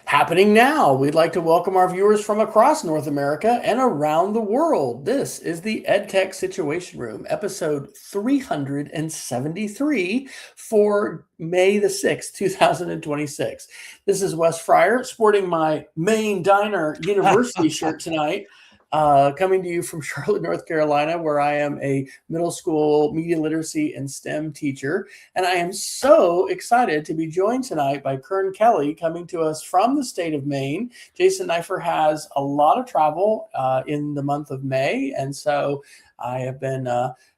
Happening now, we'd like to welcome our viewers from across North America and around the world. This is the EdTech Situation Room, episode 373 for May the 6th, 2026. This is Wes Fryer, sporting my Maine Diner University shirt tonight. Coming to you from Charlotte, North Carolina, where I am a middle school media literacy and STEM teacher. And I am so excited to be joined tonight by Kern Kelly, coming to us from the state of Maine. Jason Neiffer has a lot of travel in the month of May. And so I have been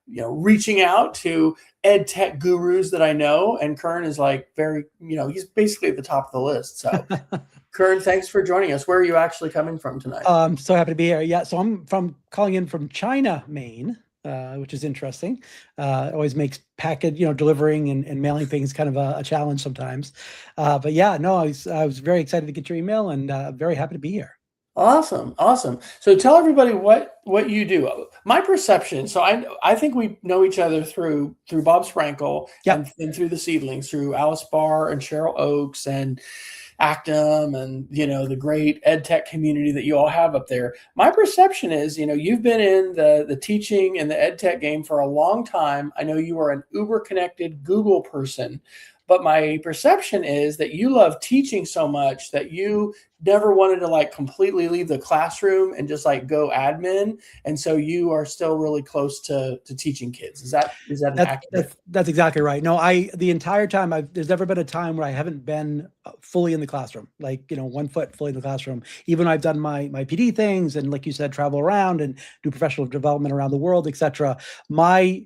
reaching out to ed tech gurus that I know. And Kern is like he's basically at the top of the list. So Kern, thanks for joining us. Where are you actually coming from tonight? I'm so happy to be here. Yeah, so I'm calling in from China, Maine, which is interesting. Always makes delivering and mailing things kind of a challenge sometimes. But yeah, no, I was very excited to get your email and very happy to be here. Awesome. So tell everybody what you do. My perception. So I think we know each other through Bob Sprankle, Yep. and through the Seedlings, through Alice Barr and Cheryl Oakes and Actum and the great ed tech community that you all have up there. My perception is you've been in the teaching and the ed tech game for a long time. I know you are an uber connected Google person, but my perception is that you love teaching so much that you never wanted to completely leave the classroom and just go admin, and so you are still really close to teaching kids. Is that accurate? That's exactly right. No, the entire time there's never been a time where I haven't been fully in the classroom, 1 foot fully in the classroom. Even when I've done my PD things and, like you said, travel around and do professional development around the world, etc. My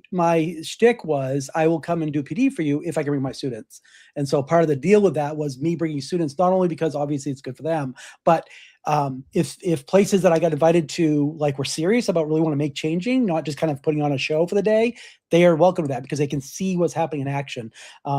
shtick was I will come and do PD for you if I can bring my students. And so part of the deal with that was me bringing students, not only because obviously it's good for them, but if places that I got invited to were serious about really want to make changing, not just kind of putting on a show for the day, they are welcome to that because they can see what's happening in action.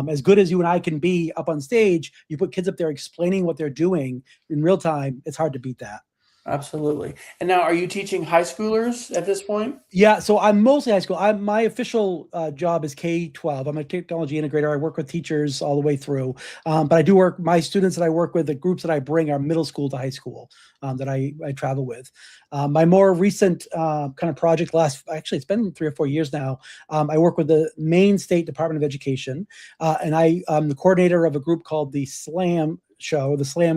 As good as you and I can be up on stage, you put kids up there explaining what they're doing in real time, it's hard to beat that. Absolutely. And now, are you teaching high schoolers at this point? Yeah, so I'm mostly high school. My official job is K-12. I'm a technology integrator. I work with teachers all the way through. But I do work, my students that I work with, the groups that I bring are middle school to high school that I travel with. My more recent kind of project it's been 3 or 4 years now. I work with the Maine State Department of Education. And I'm the coordinator of a group called the SLAM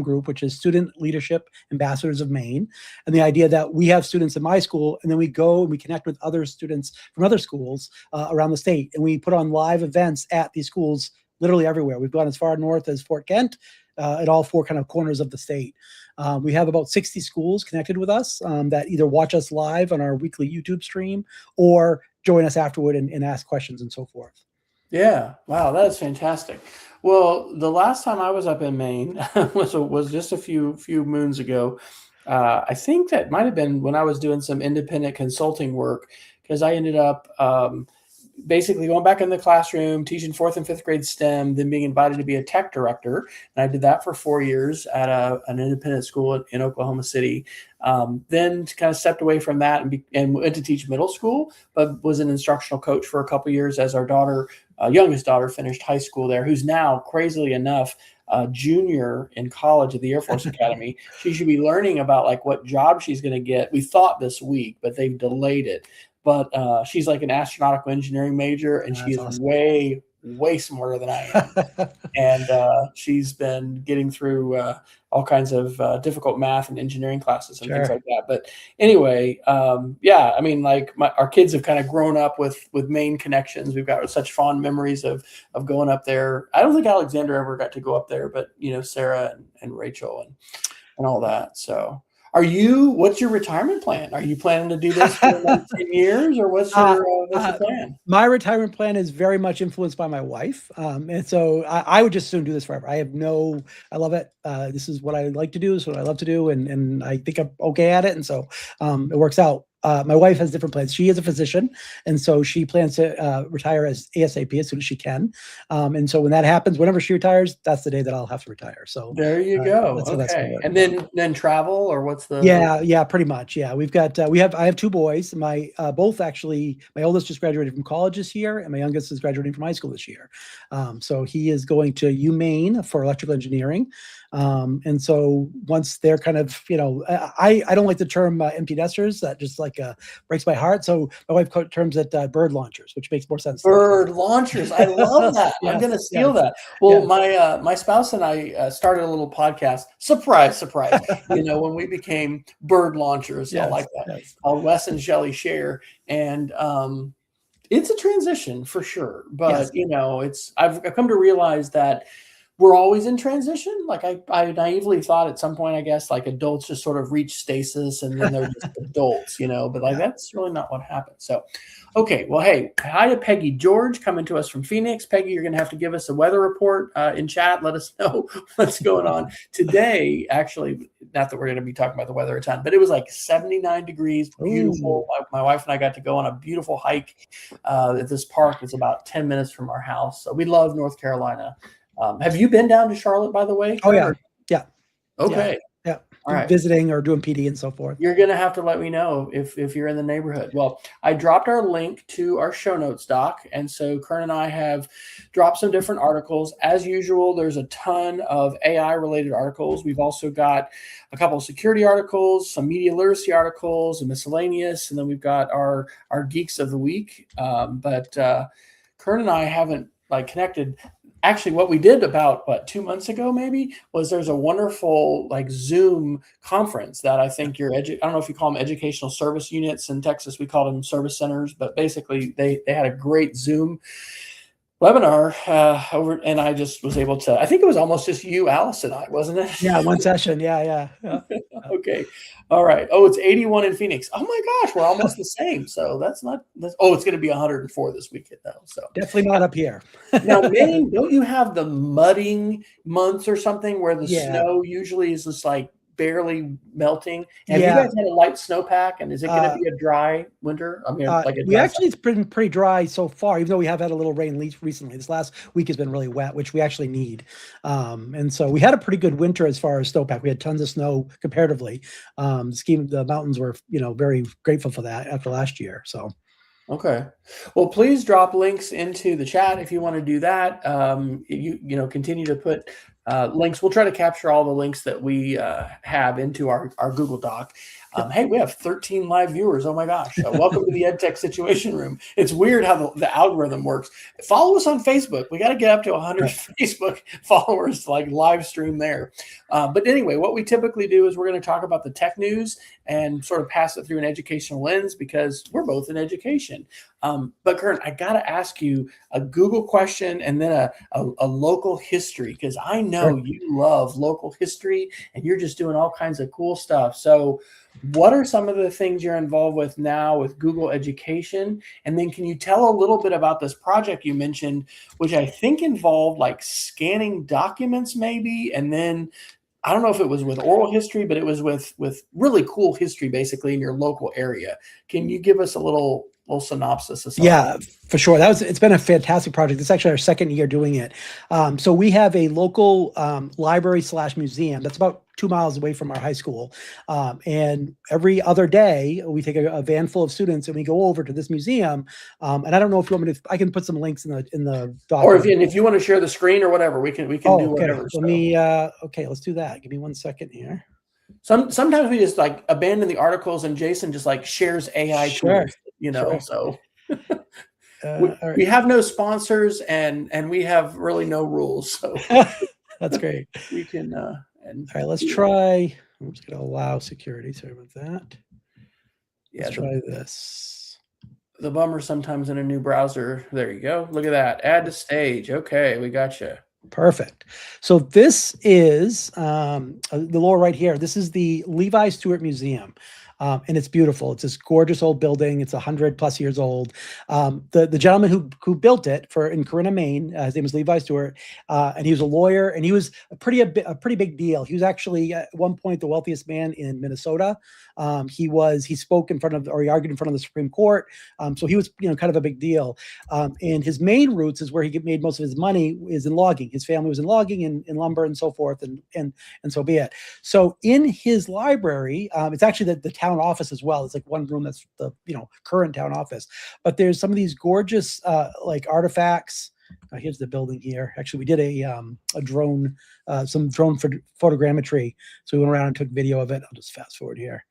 group, which is Student Leadership Ambassadors of Maine. And the idea that we have students in my school, and then we go and we connect with other students from other schools around the state. And we put on live events at these schools literally everywhere. We've gone as far north as Fort Kent, at all 4 kind of corners of the state. We have about 60 schools connected with us that either watch us live on our weekly YouTube stream or join us afterward and ask questions and so forth. Yeah. Wow. That is fantastic. Well, the last time I was up in Maine was just a few moons ago. I think that might have been when I was doing some independent consulting work, because I ended up basically going back in the classroom, teaching 4th and 5th grade STEM, then being invited to be a tech director. And I did that for 4 years at an independent school in Oklahoma City. Then kind of stepped away from that and went to teach middle school, but was an instructional coach for a couple of years as our youngest daughter finished high school there, who's now, crazily enough, a junior in college at the Air Force Academy. She should be learning about what job she's going to get. We thought this week, but they've delayed it. But she's like an astronautical engineering major, and she's awesome. way smarter than I am. And she's been getting through all kinds of difficult math and engineering classes and things like that. But anyway, yeah, I mean, our kids have kind of grown up with Maine connections. We've got such fond memories of going up there. I don't think Alexander ever got to go up there, but Sarah and Rachel and all that. So what's your retirement plan? Are you planning to do this for 10 years, or what's your plan? My retirement plan is very much influenced by my wife. And so I would just soon do this forever. I love it. This is what I like to do. This is what I love to do. And I think I'm okay at it. And so it works out. My wife has different plans. She is a physician, and so she plans to retire as ASAP as soon as she can. And so when that happens, whenever she retires, that's the day that I'll have to retire. So there you go. Okay, and then travel, or what's the? Yeah, pretty much. Yeah, I have 2 boys. My oldest just graduated from college this year, and my youngest is graduating from high school this year. So he is going to UMaine for electrical engineering. And so once they're kind of, I don't like the term empty nesters. That just like breaks my heart. So my wife terms it bird launchers, which makes more sense. Bird launchers. I love that. I'm Yes, going to steal yes, that. Well, yes. my spouse and I started a little podcast. Surprise, surprise. When we became bird launchers, I like Yes, that. yes. Called Wes and Shelley Share, and it's a transition for sure. But Yes. I've come to realize that we're always in transition. Like I naively thought at some point, I guess, like adults just sort of reach stasis and then they're just adults, but like Yeah. that's really not what happened. So, okay, well, hey, hi to Peggy George coming to us from Phoenix. Peggy, you're going to have to give us a weather report in chat. Let us know what's going on today. Actually, not that we're going to be talking about the weather a ton, but it was like 79 degrees, beautiful. My wife and I got to go on a beautiful hike at this park that's about 10 minutes from our house. So we love North Carolina. Have you been down to Charlotte, by the way? Oh yeah, yeah. Okay. Yeah. All right. Visiting or doing PD and so forth. You're going to have to let me know if you're in the neighborhood. Well, I dropped our link to our show notes doc. And so Kern and I have dropped some different articles. As usual, there's a ton of AI related articles. We've also got a couple of security articles, some media literacy articles, and miscellaneous. And then we've got our Geeks of the Week. But Kern and I haven't connected. Actually, what we did about 2 months ago, maybe, was there's a wonderful Zoom conference that I think I don't know if you call them educational service units in Texas. We call them service centers, but basically they had a great Zoom webinar over, and I just was able to. I think it was almost just you, Alice, and I, wasn't it? Yeah, one session. Yeah. Okay, all right. Oh, it's 81 in Phoenix. Oh my gosh, we're almost the same. So that's not. It's going to be 104 this weekend though. So definitely not up here. Now, Maine, don't you have the mudding months or something where the snow usually is just like barely melting? Have you guys had a light snowpack, and is it going to be a dry winter? I mean, it's been pretty dry so far, even though we have had a little rain recently. This last week has been really wet, which we actually need. And so we had a pretty good winter as far as snowpack. We had tons of snow comparatively. The mountains were, very grateful for that after last year. So. Okay. Well, please drop links into the chat if you want to do that. Continue to put links. We'll try to capture all the links that we have into our Google Doc. Hey, we have 13 live viewers. Oh my gosh. Welcome to the EdTech Situation Room. It's weird how the algorithm works. Follow us on Facebook. We got to get up to 100 Facebook followers to live stream there. But anyway, what we typically do is we're going to talk about the tech news and sort of pass it through an educational lens because we're both in education. But Kern, I got to ask you a Google question and then a local history, because I know you love local history and you're just doing all kinds of cool stuff. So what are some of the things you're involved with now with Google Education? And then can you tell a little bit about this project you mentioned, which I think involved scanning documents maybe, and then I don't know if it was with oral history, but it was with really cool history basically in your local area. Can you give us a little synopsis of something? Yeah, for sure. It's been a fantastic project. It's actually our second year doing it. So we have a local library/museum that's about 2 miles away from our high school. And every other day we take a van full of students and we go over to this museum. And I don't know if you want me to, I can put some links in the document. Or if you want to share the screen or whatever, we can do whatever. Let me, let's do that. Give me 1 second here. Sometimes we just abandon the articles and Jason just shares AI tools, so we have no sponsors and we have really no rules. So that's great. We can, all right, let's try. I'm just going to allow security. Sorry about that. Let's try this. The bummer sometimes in a new browser. There you go. Look at that. Add to stage. Okay, we got you. Perfect. So this is the lower right here. This is the Levi Stewart Museum. And it's beautiful. It's this gorgeous old building. It's 100+ years old. The gentleman who built it in Corinna, Maine, his name is Levi Stewart, and he was a lawyer, and he was a pretty big deal. He was actually at one point the wealthiest man in Minnesota. He spoke in front of, or he argued in front of the Supreme Court. So he was kind of a big deal. And his main roots is where he made most of his money is in logging. His family was in logging and in lumber and so forth, and so be it. So in his library, it's actually the town office as well. It's one room that's the current town office, but there's some of these gorgeous artifacts Here's the building here. Actually, we did a drone, some drone photogrammetry. So we went around and took video of it. I'll just fast forward here.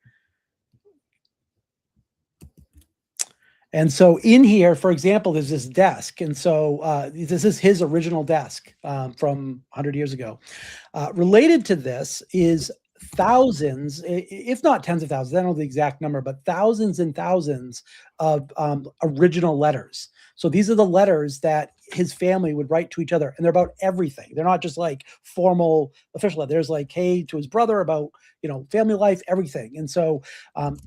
And so in here, for example, there's this desk. And so this is his original desk from 100 years ago. Related to this is thousands, if not tens of thousands, I don't know the exact number, but thousands and thousands of original letters. So these are the letters that his family would write to each other, and they're about everything. They're not just like formal official letters. There's like, hey, to his brother about, you know, family life, everything. And so,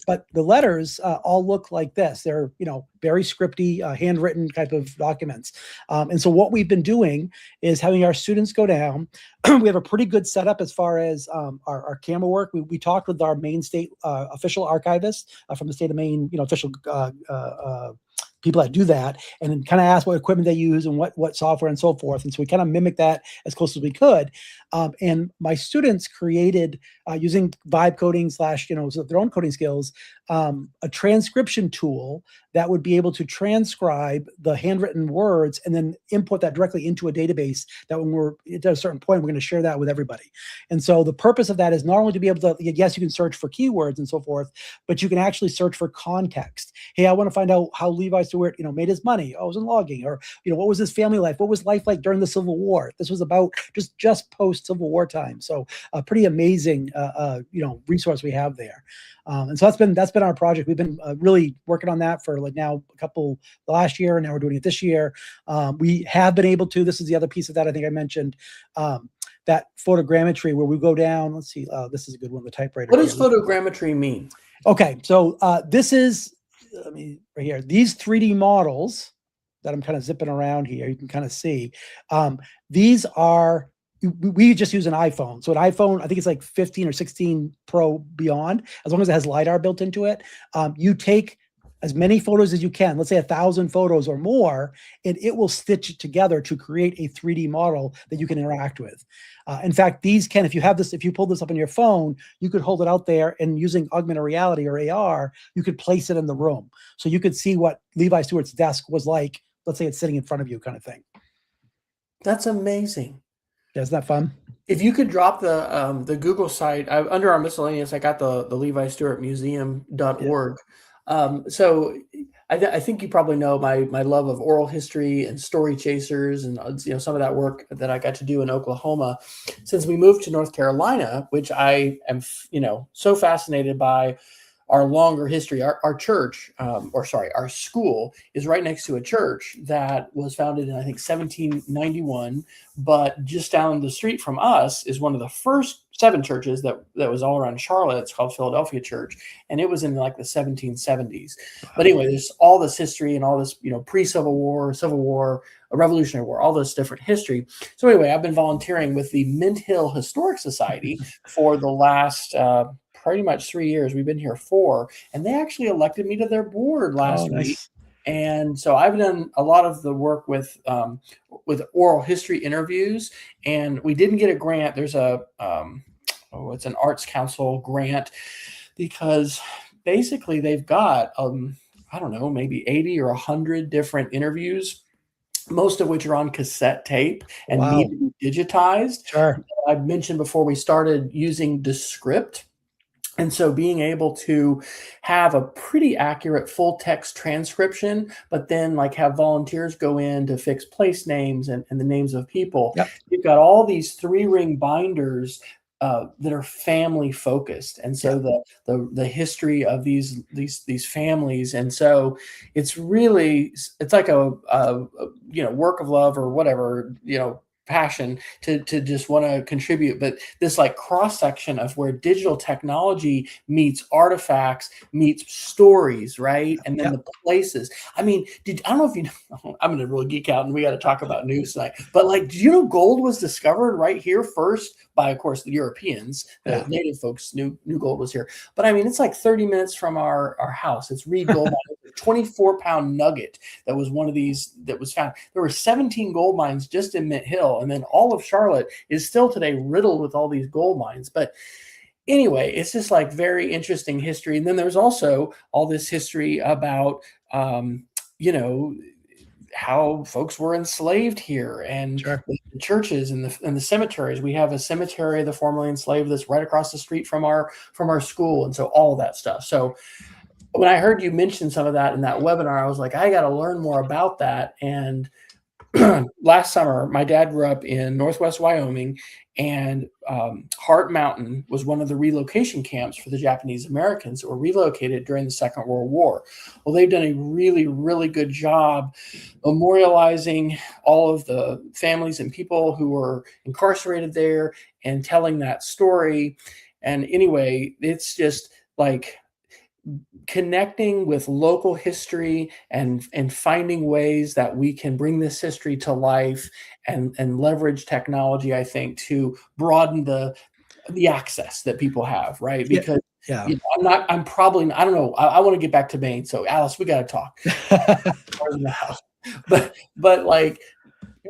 but the letters all look like this. They're, you know, very scripty, handwritten type of documents. And so what we've been doing is having our students go down. We have a pretty good setup as far as our camera work. We talked with our Maine state official archivist from the state of Maine, you know, official people that do that, and then kind of ask what equipment they use and what software and so forth. And so we kind of mimic that as close as we could. And my students created using vibe coding / you know, their own coding skills, a transcription tool that would be able to transcribe the handwritten words and then input that directly into a database that when we're at a certain point, we're going to share that with everybody. And so the purpose of that is not only to be able to, yes, you can search for keywords and so forth, but you can actually search for context. Hey, I want to find out how Levi Stewart, you know, made his money. Oh, it was in logging, or, you know, what was his family life? What was life like during the Civil War? This was about just post Civil War time. So a pretty amazing, you know, resource we have there. And so that's been our project. We've been really working on that for like now last year, and now we're doing it this year. We have been able to, this is the other piece of that I think I mentioned, that photogrammetry where we go down. Let's see, this is a good one, the typewriter. What does photogrammetry mean? Okay, so this is, let me, right here, these 3D models that I'm kind of zipping around here, you can kind of see. These are, we just use an iPhone. So an iPhone, I think it's like 15 or 16 Pro beyond, as long as it has LiDAR built into it. You take as many photos as you can, let's say 1,000 photos or more, and it will stitch it together to create a 3D model that you can interact with. In fact, these can, if you have this, if you pull this up on your phone, you could hold it out there and using augmented reality or AR, you could place it in the room. So you could see what Levi Stewart's desk was like. Let's say it's sitting in front of you kind of thing. That's amazing. Yeah, isn't that fun? If you could drop the Google site, under our miscellaneous, I got the Levi Stewart Museum.org. Yeah. So I think you probably know my love of oral history and story chasers, and you know, some of that work that I got to do in Oklahoma. Since we moved to North Carolina, which I am, you know, so fascinated by our longer history. Our church, our school is right next to a church that was founded in, I think, 1791. But just down the street from us is one of the first 7 churches that was all around Charlotte. It's called Philadelphia Church, and it was in like the 1770s. But anyway, there's all this history and all this, you know, pre-Civil War, Civil War, a Revolutionary War, all this different history. So anyway, I've been volunteering with the Mint Hill Historic Society for the last pretty much 3 years. We've been here 4, and they actually elected me to their board last week. And so I've done a lot of the work with oral history interviews, and we didn't get a grant. There's it's an Arts Council grant, because basically they've got, I don't know, maybe 80 or 100 different interviews, most of which are on cassette tape and need to be digitized. Sure. I've mentioned before we started using Descript. And so being able to have a pretty accurate full text transcription, but then like have volunteers go in to fix place names and the names of people. Yep. You've got all these 3-ring binders that are family focused. And so the history of these families. And so it's like a you know, work of love or whatever, you know, passion to just want to contribute. But this like cross section of where digital technology meets artifacts, meets stories, right? And then the places. I mean, I don't know if you know, I'm gonna really geek out and we got to talk about news tonight, but like, did you know gold was discovered right here first by, of course, the Europeans? The native folks knew gold was here. But I mean, it's like 30 minutes from our house. It's Reed Gold Mine, 24-pound nugget that was one of these that was found. There were 17 gold mines just in Mint Hill. And then all of Charlotte is still today riddled with all these gold mines. But anyway, it's just like very interesting history. And then there's also all this history about, you know, how folks were enslaved here, and Sure. the churches and the cemeteries. We have a cemetery of the formerly enslaved that's right across the street from our school, and so all of that stuff. So when I heard you mention some of that in that webinar, I was like, I got to learn more about that. And last summer, my dad grew up in Northwest Wyoming, and Hart Mountain was one of the relocation camps for the Japanese Americans that were relocated during the Second World War. Well, they've done a really, really good job memorializing all of the families and people who were incarcerated there and telling that story. And anyway, it's just like connecting with local history and finding ways that we can bring this history to life and leverage technology, I think, to broaden the access that people have, right? Because Yeah. you know, I don't know. I want to get back to Maine. So Alice, we got to talk. In the house. But like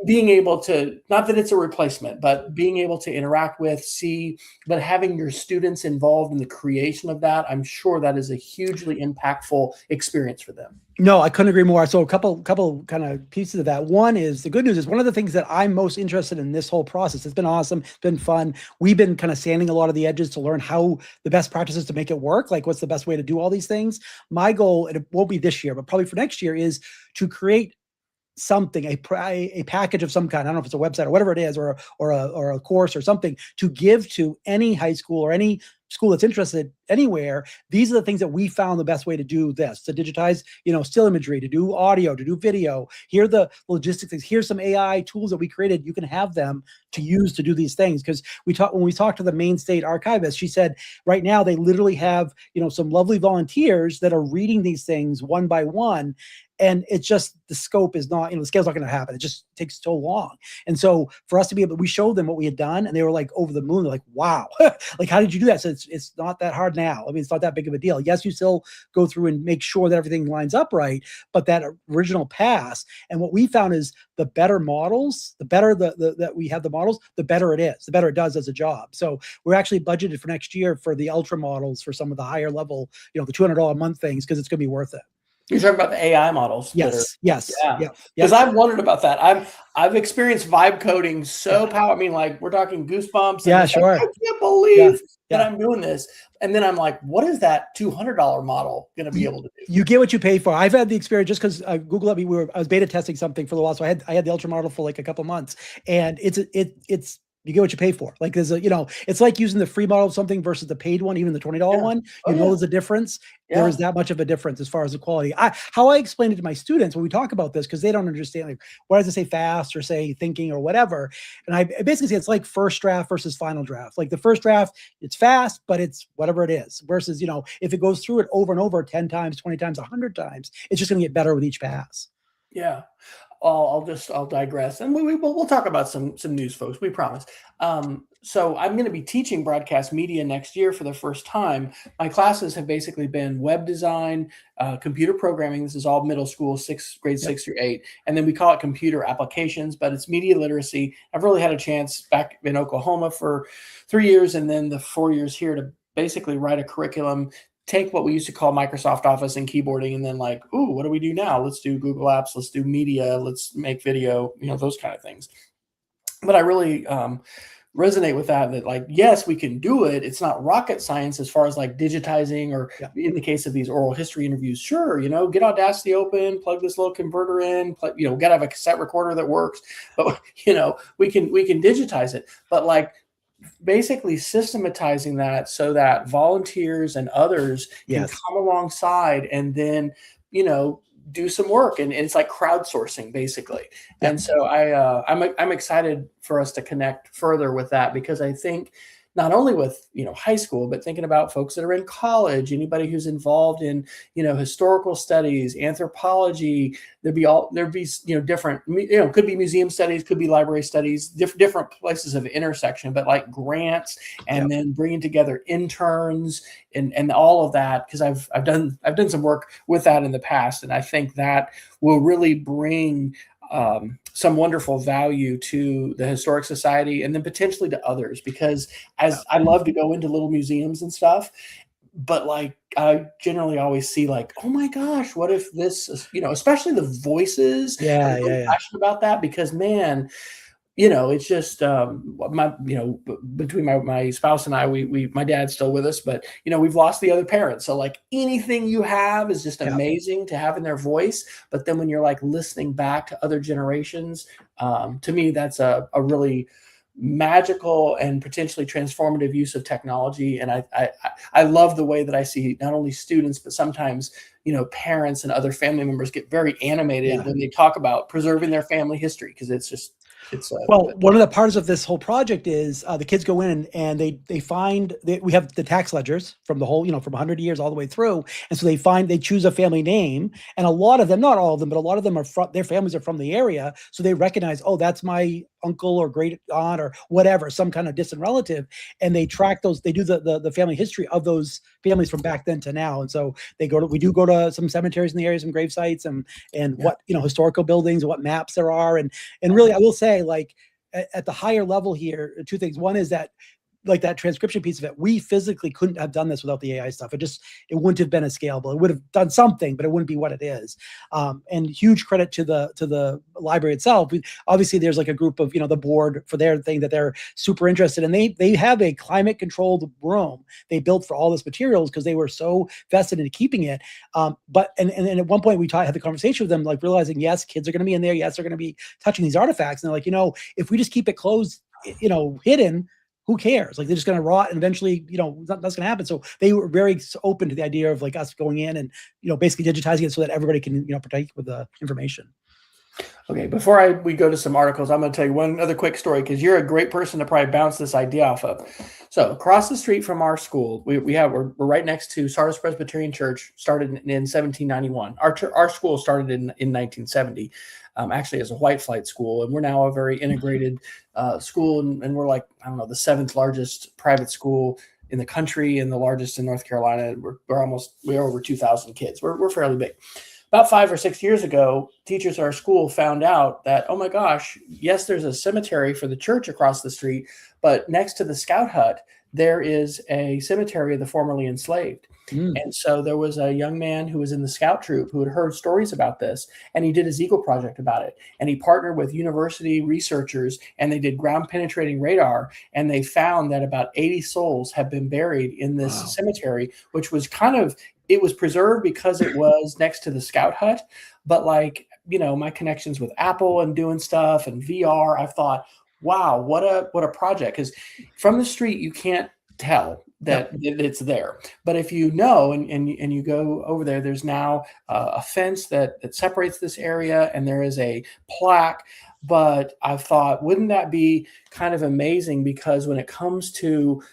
being able to, not that it's a replacement, but being able to interact with, see, but having your students involved in the creation of that, I'm sure that is a hugely impactful experience for them. No, I couldn't agree more. So a couple kind of pieces of that. One is, the good news is, one of the things that I'm most interested in this whole process, it's been awesome, it's been fun. We've been kind of sanding a lot of the edges to learn how the best practices to make it work. Like, what's the best way to do all these things? My goal, and it won't be this year, but probably for next year, is to create something, a package of some kind. I don't know if it's a website or whatever it is, or a course or something, to give to any high school or any school that's interested anywhere. These are the things that we found the best way to do this, to digitize, still imagery, to do audio, to do video. Here are the logistics. Here's some AI tools that we created. You can have them to use to do these things. Because when we talked to the Maine State archivist, she said right now they literally have, some lovely volunteers that are reading these things one by one. And it's just, the scope is not, the scale's not going to happen. It just takes so long. And so for us to be able, we showed them what we had done, and they were like over the moon. They're like, wow, like, how did you do that? So it's not that hard now. I mean, it's not that big of a deal. Yes, you still go through and make sure that everything lines up right, but that original pass. And what we found is, the better models, the better that we have the models, the better it is, the better it does as a job. So we're actually budgeted for next year for the ultra models, for some of the higher level, the $200 a month things, because it's going to be worth it. You're talking about the AI models. Yes. Yeah. Because I've wondered about that. I've experienced vibe coding so powerful. I mean, like, we're talking Goosebumps. Yeah, sure. Like, I can't believe that I'm doing this. And then I'm like, what is that $200 model going to be able to do? You get what you pay for. I've had the experience, just because Google let me. I was beta testing something for a while, so I had the ultra model for like a couple months, and it's you get what you pay for. Like, there's it's like using the free model of something versus the paid one, even the $20 one. There's a difference. Yeah. There is that much of a difference as far as the quality. How I explain it to my students when we talk about this, because they don't understand, like, why does it say fast or say thinking or whatever? And I basically say it's like first draft versus final draft. Like, the first draft, it's fast, but it's whatever it is. Versus, if it goes through it over and over 10 times, 20 times, 100 times, it's just going to get better with each pass. Yeah. I'll digress, and we'll talk about some news, folks. We promise. So I'm going to be teaching broadcast media next year for the first time. My classes have basically been web design, computer programming. This is all middle school, grade 6 through 8, and then we call it computer applications, but it's media literacy. I've really had a chance back in Oklahoma for 3 years, and then the 4 years here, to basically write a curriculum. Take what we used to call Microsoft Office and keyboarding, and then like, ooh, what do we do now? Let's do Google Apps. Let's do media. Let's make video, those kind of things. But I really resonate with that, like, yes, we can do it. It's not rocket science as far as like digitizing, or in the case of these oral history interviews, sure, get Audacity open, plug this little converter in, got to have a cassette recorder that works. But, we can digitize it. But like, basically systematizing that so that volunteers and others can come alongside and then, do some work. And it's like crowdsourcing, basically. Yeah. And so I'm excited for us to connect further with that, because I think not only with, high school, but thinking about folks that are in college, anybody who's involved in, historical studies, anthropology, there'd be different, could be museum studies, could be library studies, different places of intersection, but like grants, and then bringing together interns and all of that. Cause I've done some work with that in the past. And I think that will really bring some wonderful value to the Historic Society, and then potentially to others, because as I love to go into little museums and stuff, but like I generally always see like, oh my gosh, what if this is, especially the voices. I'm Yeah, really yeah, yeah. passionate about that because man, it's just between my spouse and I, my dad's still with us, but we've lost the other parent. So like anything you have is just Yeah. amazing to have in their voice. But then when you're like listening back to other generations, to me, that's a really magical and potentially transformative use of technology. And I love the way that I see not only students, but sometimes, parents and other family members get very animated Yeah. when they talk about preserving their family history. Because it's Well, one of the parts of this whole project is the kids go in and they find we have the tax ledgers from the whole, from 100 years all the way through. And so they choose a family name. And a lot of them, not all of them, but a lot of them are from, their families are from the area. So they recognize, oh, that's my uncle or great aunt or whatever, some kind of distant relative. And they track those, they do the family history of those families from back then to now. And so we do go to some cemeteries in the area, some grave sites and what, historical buildings, what maps there are. And really, I will say, like, at the higher level here, two things. One is that, like, that transcription piece of it, we physically couldn't have done this without the AI stuff. It wouldn't have been as scalable. It would have done something, but it wouldn't be what it is. And huge credit to the library itself. Obviously, there's like a group of, the board for their thing that they're super interested in. They have a climate controlled room they built for all this materials because they were so vested in keeping it. But at one point we had the conversation with them, like realizing, yes, kids are going to be in there. Yes, they're going to be touching these artifacts. And they're like, if we just keep it closed, hidden, who cares? Like, they're just going to rot and eventually, that's going to happen. So they were very open to the idea of like us going in and, basically digitizing it so that everybody can, partake with the information. Okay, before we go to some articles, I'm going to tell you one other quick story because you're a great person to probably bounce this idea off of. So across the street from our school, we're right next to Sardis Presbyterian Church, started in 1791. Our school started in 1970, actually as a white flight school, and we're now a very integrated school, and we're like, I don't know, the 7th largest private school in the country and the largest in North Carolina. We're over 2,000 kids. We're fairly big. About 5 or 6 years ago, teachers at our school found out that, oh my gosh, yes, there's a cemetery for the church across the street, but next to the scout hut, there is a cemetery of the formerly enslaved. And so there was a young man who was in the scout troop who had heard stories about this, and he did his Eagle project about it. And he partnered with university researchers, and they did ground penetrating radar, and they found that about 80 souls have been buried in this cemetery, which was it was preserved because it was next to the scout hut. But like, my connections with Apple and doing stuff and VR, I thought, wow, what a project. Because from the street, you can't tell that it's there. But if you know, and you go over there, there's now a fence that separates this area, and there is a plaque. But I thought, wouldn't that be kind of amazing? Because when it comes to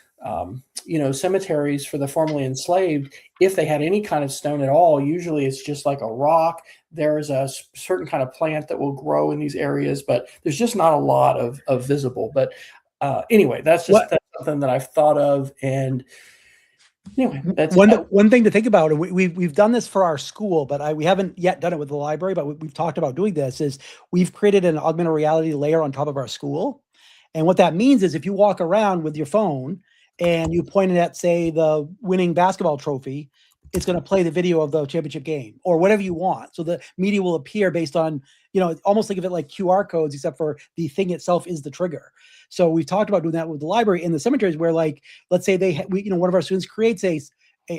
cemeteries for the formerly enslaved, if they had any kind of stone at all, usually it's just like a rock. There's a certain kind of plant that will grow in these areas, but there's just not a lot of visible. But anyway, that's something that I've thought of. And anyway, that's one thing to think about. And we've done this for our school, but we haven't yet done it with the library. But we've talked about doing this. Is we've created an augmented reality layer on top of our school, and what that means is if you walk around with your phone and you point it at, say, the winning basketball trophy, it's going to play the video of the championship game or whatever you want. So the media will appear based on, almost think of it like QR codes, except for the thing itself is the trigger. So we've talked about doing that with the library in the cemeteries where, like, let's say one of our students creates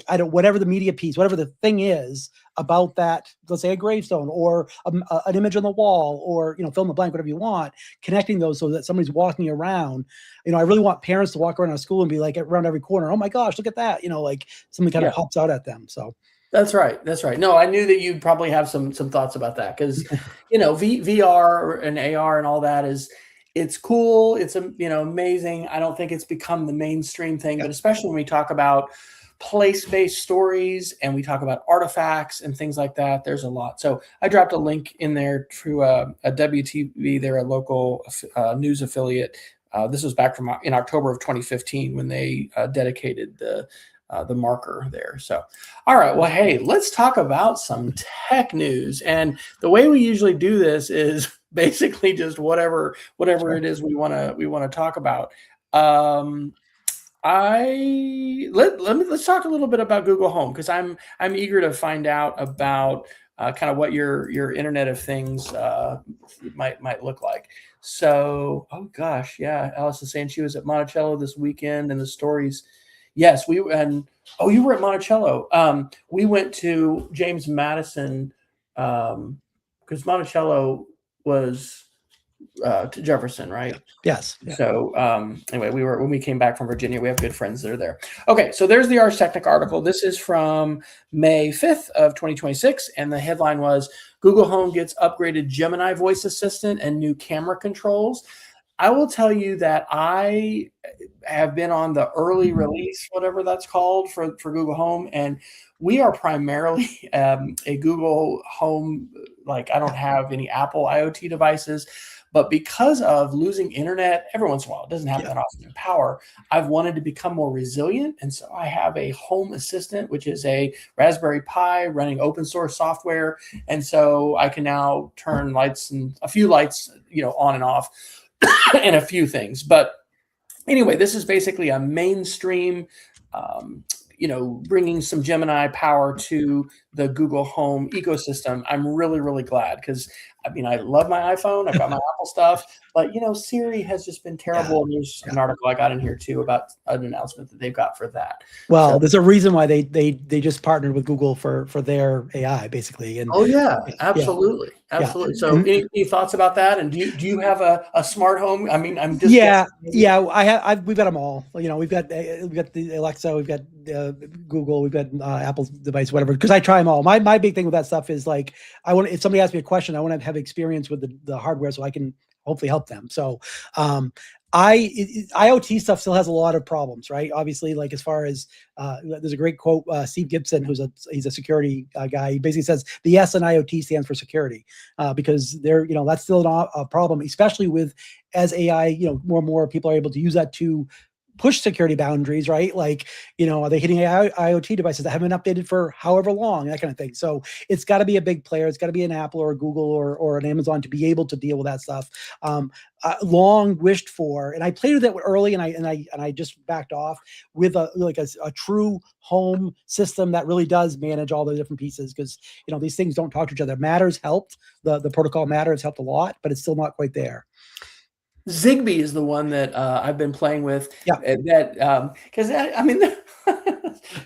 whatever the media piece, whatever the thing is about that, let's say a gravestone or an image on the wall or, fill in the blank, whatever you want, connecting those so that somebody's walking around. I really want parents to walk around our school and be like, around every corner, oh my gosh, look at that. Like something kind of pops out at them. So That's right. No, I knew that you'd probably have some thoughts about that because, VR and AR and all that it's cool. It's, amazing. I don't think it's become the mainstream thing, but especially when we talk about place-based stories and we talk about artifacts and things like that, there's a lot. So I dropped a link in there to a WTV. They're a local news affiliate. This was back in October of 2015 when they dedicated the marker there. So, all right. Well, hey, let's talk about some tech news. And the way we usually do this is basically just whatever it is we want to talk about. Let's talk a little bit about Google Home, because I'm eager to find out about kind of what your Internet of Things might look like. So, oh gosh, yeah, Alice is saying she was at Monticello this weekend, and the stories. Yes, oh, you were at Monticello. We went to James Madison, because Monticello was to Jefferson, right? Yes. Yeah. So anyway, when we came back from Virginia, we have good friends that are there. Okay, so there's the Ars Technica article. This is from May 5th of 2026, and the headline was Google Home gets upgraded Gemini voice assistant and new camera controls. I will tell you that I have been on the early release, whatever that's called, for Google Home, and we are primarily a Google Home. Like, I don't have any Apple IoT devices, but because of losing internet every once in a while, it doesn't happen that often in power, I've wanted to become more resilient. And so I have a home assistant, which is a Raspberry Pi running open source software. And so I can now turn lights and a few lights, on and off and a few things. But anyway, this is basically a mainstream, bringing some Gemini power to the Google Home ecosystem. I'm really, really glad, because I love my iPhone. I've got my Apple stuff, but Siri has just been terrible. And there's an article I got in here too about an announcement that they've got for that. Well, there's a reason why they just partnered with Google for their AI, basically. And oh yeah, absolutely. Absolutely. So any thoughts about that? And do you have a smart home? I'm just we've got them all. We've got the Alexa, we've got Google, we've got Apple's device, whatever. Because I try them all. My big thing with that stuff is, like, if somebody asks me a question, I want to have experience with the hardware so I can hopefully help them. So IoT stuff still has a lot of problems, right? Obviously, like, as far as there's a great quote, Steve Gibson, he's a security guy. He basically says the S in IoT stands for security, because that's still a problem, especially as AI, more and more people are able to use that to push security boundaries, right? Like, are they hitting IoT devices that haven't been updated for however long, that kind of thing. So it's got to be a big player. It's got to be an Apple or a Google or an Amazon to be able to deal with that stuff. Long wished for, and I played with it early, and I just backed off with a true home system that really does manage all the different pieces, because these things don't talk to each other. Matter's helped, the protocol Matter has helped a lot, but it's still not quite there. Zigbee is the one that I've been playing with. Yeah. Because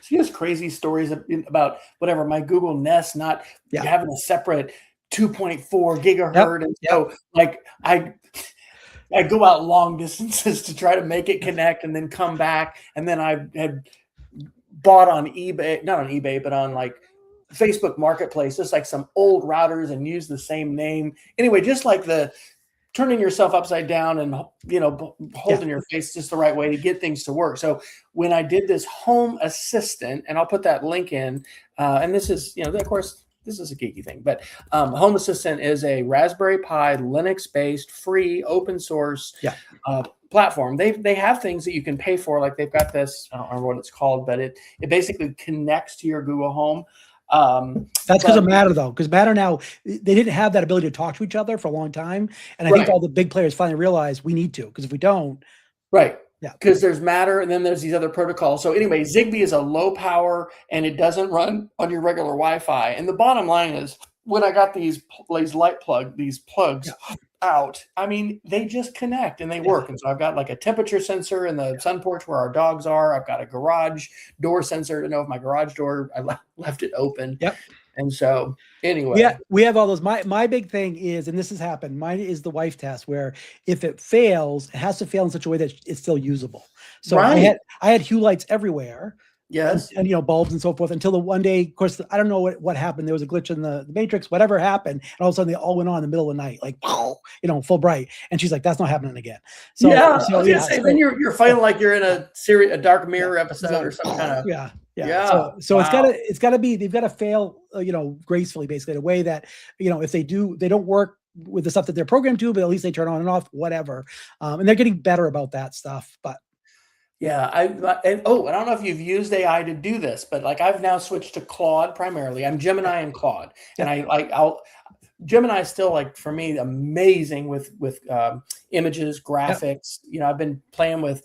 there's crazy stories about whatever, my Google Nest not having a separate 2.4 gigahertz, and so like I go out long distances to try to make it connect, and then come back, and then I had bought on eBay, not on eBay, but on like Facebook Marketplace, just like some old routers, and use the same name. Anyway, just like the turning yourself upside down and holding your face just the right way to get things to work. So when I did this home assistant, and I'll put that link in, and this is, of course, this is a geeky thing, but Home Assistant is a Raspberry Pi Linux-based free open source platform. They have things that you can pay for, like they've got this, I don't remember what it's called, but it basically connects to your Google Home. That's because of Matter, though, because Matter now, they didn't have that ability to talk to each other for a long time, and I think all the big players finally realized we need to, because if we don't, because there's Matter, and then there's these other protocols. So anyway, Zigbee is a low power, and it doesn't run on your regular Wi-Fi. And the bottom line is, when I got these plugs out, they just connect and they work. And so I've got like a temperature sensor in the sun porch where our dogs are. I've got a garage door sensor to know if my garage door, I left it open. And so anyway, we have all those. My big thing is, and this has happened, mine is the wife test, where if it fails, it has to fail in such a way that it's still usable. So I had hue lights everywhere. Yes. And bulbs and so forth, until the one day, of course, I don't know what happened. There was a glitch in the matrix, whatever happened. And all of a sudden they all went on in the middle of the night, like, full bright. And she's like, that's not happening again. So, then you're feeling like you're in a Dark Mirror episode or some kind of. So it's gotta be, they've got to fail, gracefully, basically, in a way that, if they don't work with the stuff that they're programmed to, but at least they turn on and off, whatever. And they're getting better about that stuff, but. Yeah, I don't know if you've used AI to do this, but like I've now switched to Claude primarily. I'm Gemini and Claude, and Gemini is still, like, for me, amazing with images, graphics. I've been playing with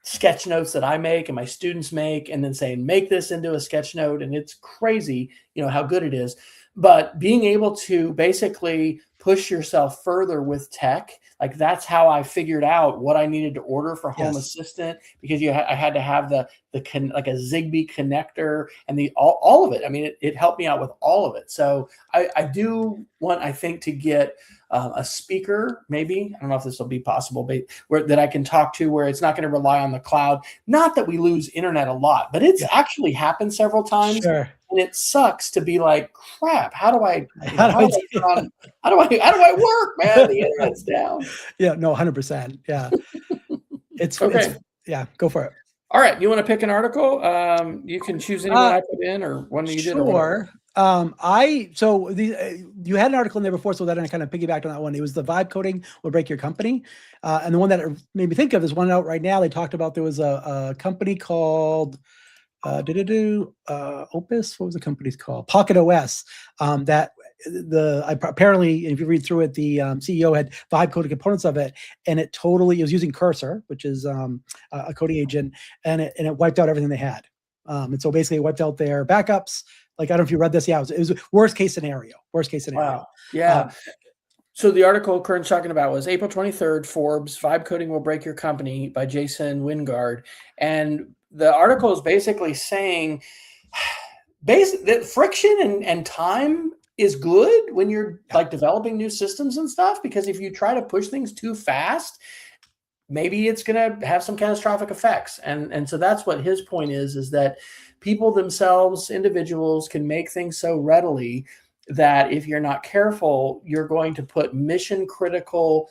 sketch notes that I make and my students make, and then saying, make this into a sketch note. And it's crazy, how good it is. But being able to basically push yourself further with tech, like that's how I figured out what I needed to order for Home Assistant, because I had to have like a Zigbee connector and all of it. I mean, it helped me out with all of it. So I do want, I think, to get a speaker, maybe. I don't know if this will be possible, but that I can talk to, where it's not going to rely on the cloud. Not that we lose internet a lot, but it's actually happened several times. Sure. And it sucks to be like, crap, how do I work, man? The internet's down. Yeah, no, 100%. Yeah. Okay. Yeah, go for it. All right. You want to pick an article? You can choose anyone I put in, or one you did. Sure. You had an article in there before, so that I kind of piggybacked on that one. It was the vibe coding will break your company. And the one that made me think of is one out right now. They talked about, there was a company called Opus. What was the company's called? Pocket OS. Apparently, if you read through it, the CEO had vibe coded components of it, and it was using Cursor, which is a coding agent, and it wiped out everything they had. And so basically, it wiped out their backups. Like, I don't know if you read this. Yeah, it was worst case scenario. Wow. Yeah. So the article Kern's talking about was April 23rd, Forbes, Vibe Coding Will Break Your Company by Jason Wingard. And the article is basically saying that friction and time is good when you're like developing new systems and stuff, because if you try to push things too fast, maybe it's going to have some catastrophic effects. And so that's what his point is that people themselves, individuals, can make things so readily that if you're not careful, you're going to put mission critical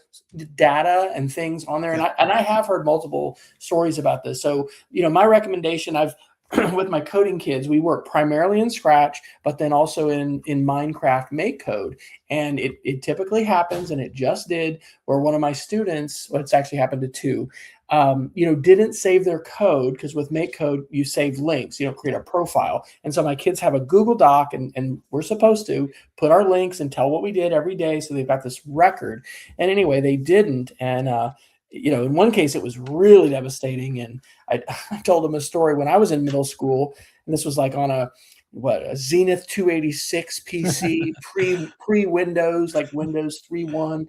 data and things on there. And I have heard multiple stories about this. So, my recommendation, with my coding kids, we work primarily in Scratch, but then also in Minecraft MakeCode. And it typically happens, and it just did, where one of my students, it's actually happened to two, didn't save their code, because with MakeCode, you save links, create a profile. And so my kids have a Google Doc, and we're supposed to put our links and tell what we did every day. So they've got this record. And anyway, they didn't. And, in one case, it was really devastating. And I told them a story when I was in middle school, and this was like on a Zenith 286 PC pre Windows, like Windows 3.1.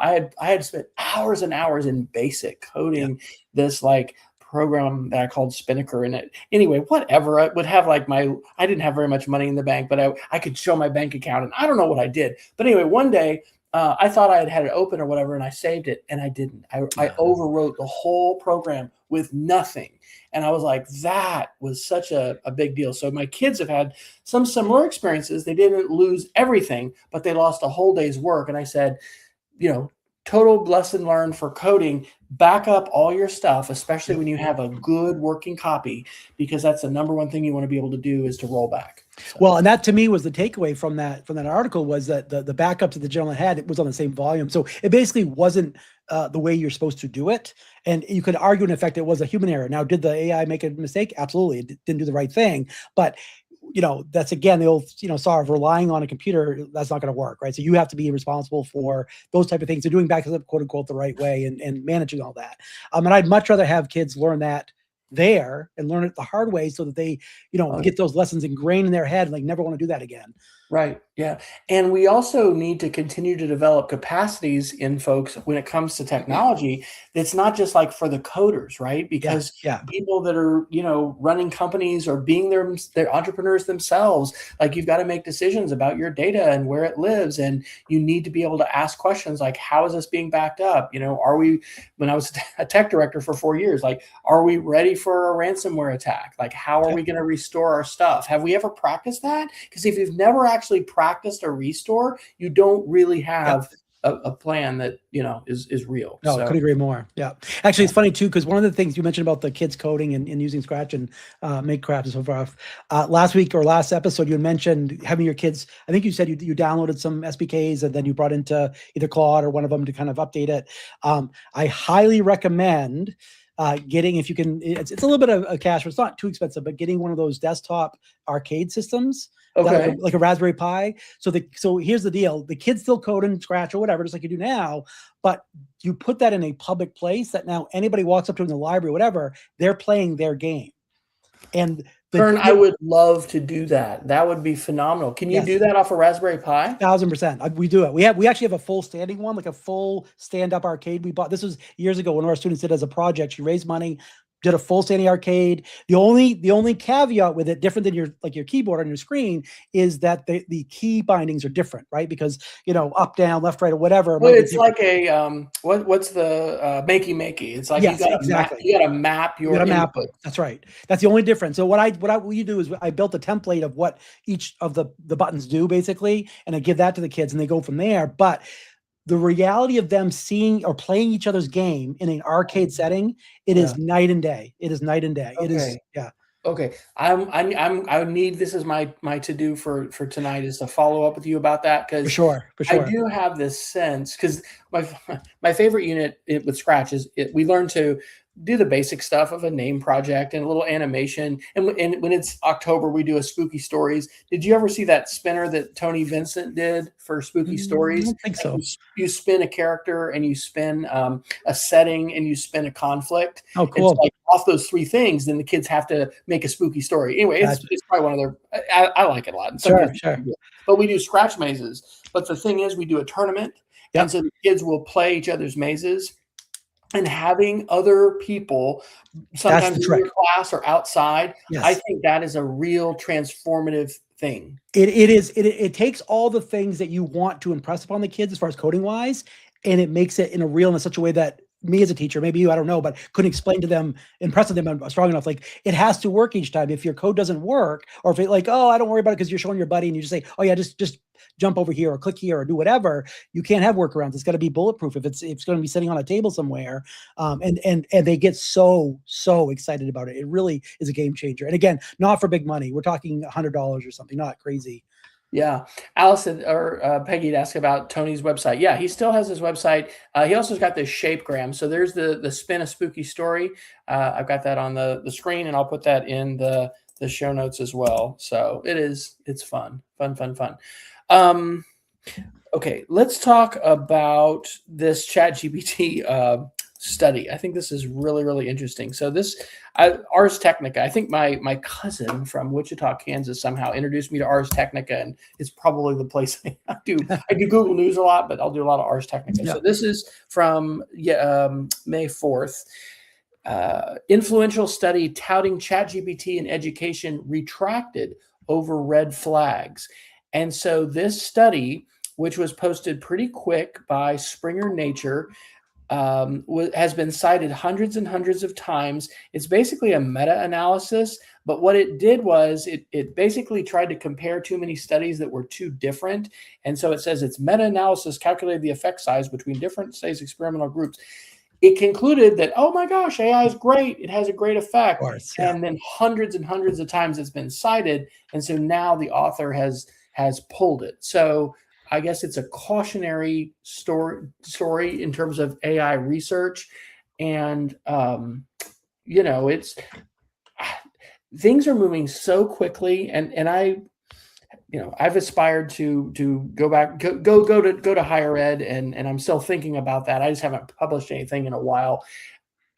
I had spent hours and hours in BASIC coding this like program that I called Spinnaker. And anyway, whatever, I would have like I didn't have very much money in the bank, but I could show my bank account, and I don't know what I did. But anyway, one day, I thought I had it open or whatever, and I saved it, and I didn't. I overwrote the whole program with nothing. And I was like, that was such a big deal. So my kids have had some similar experiences. They didn't lose everything, but they lost a whole day's work. And I said, total lesson learned for coding: back up all your stuff, especially when you have a good working copy, because that's the number one thing you want to be able to do, is to roll back. So. Well, and that to me was the takeaway from that article, was that the backups that the gentleman had, it was on the same volume. So it basically wasn't the way you're supposed to do it. And you could argue, in effect, it was a human error. Now, did the AI make a mistake? Absolutely. It didn't do the right thing. But that's again the old, sort of relying on a computer. That's not going to work, right? So you have to be responsible for those type of things. So doing backup, quote unquote, the right way, and managing all that. And I'd much rather have kids learn that there and learn it the hard way, so that they, get those lessons ingrained in their head, and like never want to do that again. Right. Yeah. And we also need to continue to develop capacities in folks when it comes to technology. It's not just like for the coders, right? Because people that are, running companies or being their entrepreneurs themselves, like, you've got to make decisions about your data and where it lives. And you need to be able to ask questions like, how is this being backed up? When I was a tech director for 4 years, like, are we ready for a ransomware attack? Like, how are we going to restore our stuff? Have we ever practiced that? Because if you've never actually practiced a restore, you don't really have a plan that is real. No, I could agree more. Yeah, actually, it's funny too, because one of the things you mentioned about the kids coding and using Scratch and Makecraft and so forth. Last week or last episode, you had mentioned having your kids. I think you said you downloaded some SDKs and then you brought into either Claude or one of them to kind of update it. I highly recommend getting, if you can, it's a little bit of a cash, but it's not too expensive, but getting one of those desktop arcade systems, Okay. like a Raspberry Pi. So here's the deal: the kids still code in Scratch or whatever, just like you do now, but you put that in a public place that now anybody walks up to in the library, whatever, they're playing their game. And Kern, I would love to do that. That would be phenomenal. Can you do that off a Raspberry Pi? 1000%. We do it. We actually have a full standing one, like a full stand-up arcade. We bought, this was years ago, one of our students did as a project. She raised money, did a full standing arcade. The only caveat with it, different than your keyboard on your screen, is that the key bindings are different, right? Because up, down, left, right, or whatever. Well, it's like a what's the makey? It's like yes, you got to map your input. That's right. That's the only difference. So what we do is I built a template of what each of the buttons do basically, and I give that to the kids, and they go from there. But the reality of them seeing or playing each other's game in an arcade setting, it is night and day. It is night and day. Okay. It is, yeah. Okay. I need, this is my to-do for tonight, is to follow up with you about that, because for sure. I do have this sense, because my favorite unit with Scratch is we learn to do the basic stuff of a name project and a little animation. And when it's October, we do a spooky stories. Did you ever see that spinner that Tony Vincent did for spooky stories? I don't think so. You spin a character, and you spin a setting, and you spin a conflict. Oh, cool. It's like off those three things, then the kids have to make a spooky story. Anyway, it's probably one of their, I like it a lot. Sure. But we do Scratch mazes. But the thing is, we do a tournament. Yep. And so the kids will play each other's mazes. And having other people, sometimes in your class or outside, I think that is a real transformative thing. It is. It takes all the things that you want to impress upon the kids as far as coding wise, and it makes it in such a way that me as a teacher, maybe you, I don't know, but couldn't explain to them, impress them strong enough. Like, it has to work each time. If your code doesn't work, or if it like, oh, I don't worry about it because you're showing your buddy and you just say, oh yeah, just jump over here or click here or do whatever, you can't have workarounds. It's got to be bulletproof. If it's going to be sitting on a table somewhere, and they get so excited about it. It really is a game changer. And again, not for big money. We're talking $100 or something, not crazy. Yeah. Allison or Peggy had asked about Tony's website. Yeah, he still has his website. He also has got this shapegram. So there's the spin a spooky story. I've got that on the screen, and I'll put that in the show notes as well. So it's fun. Okay, let's talk about this ChatGPT study. I think this is really interesting. So Ars Technica, I think my cousin from Wichita, Kansas somehow introduced me to Ars Technica, and it's probably the place I do Google News a lot, but I'll do a lot of Ars Technica. Yeah. So this is from May 4th. Influential study touting ChatGPT in education retracted over red flags. And so this study, which was posted pretty quick by Springer Nature, has been cited hundreds and hundreds of times. It's basically a meta-analysis, but what it did was it basically tried to compare too many studies that were too different. And so it says its meta-analysis calculated the effect size between different studies, experimental groups. It concluded that, oh my gosh, AI is great. It has a great effect. Course, yeah. And then hundreds and hundreds of times it's been cited. And so now the author has pulled it. So I guess it's a cautionary story in terms of AI research. And, things are moving so quickly. And I've aspired to go back, go to higher ed. And I'm still thinking about that. I just haven't published anything in a while.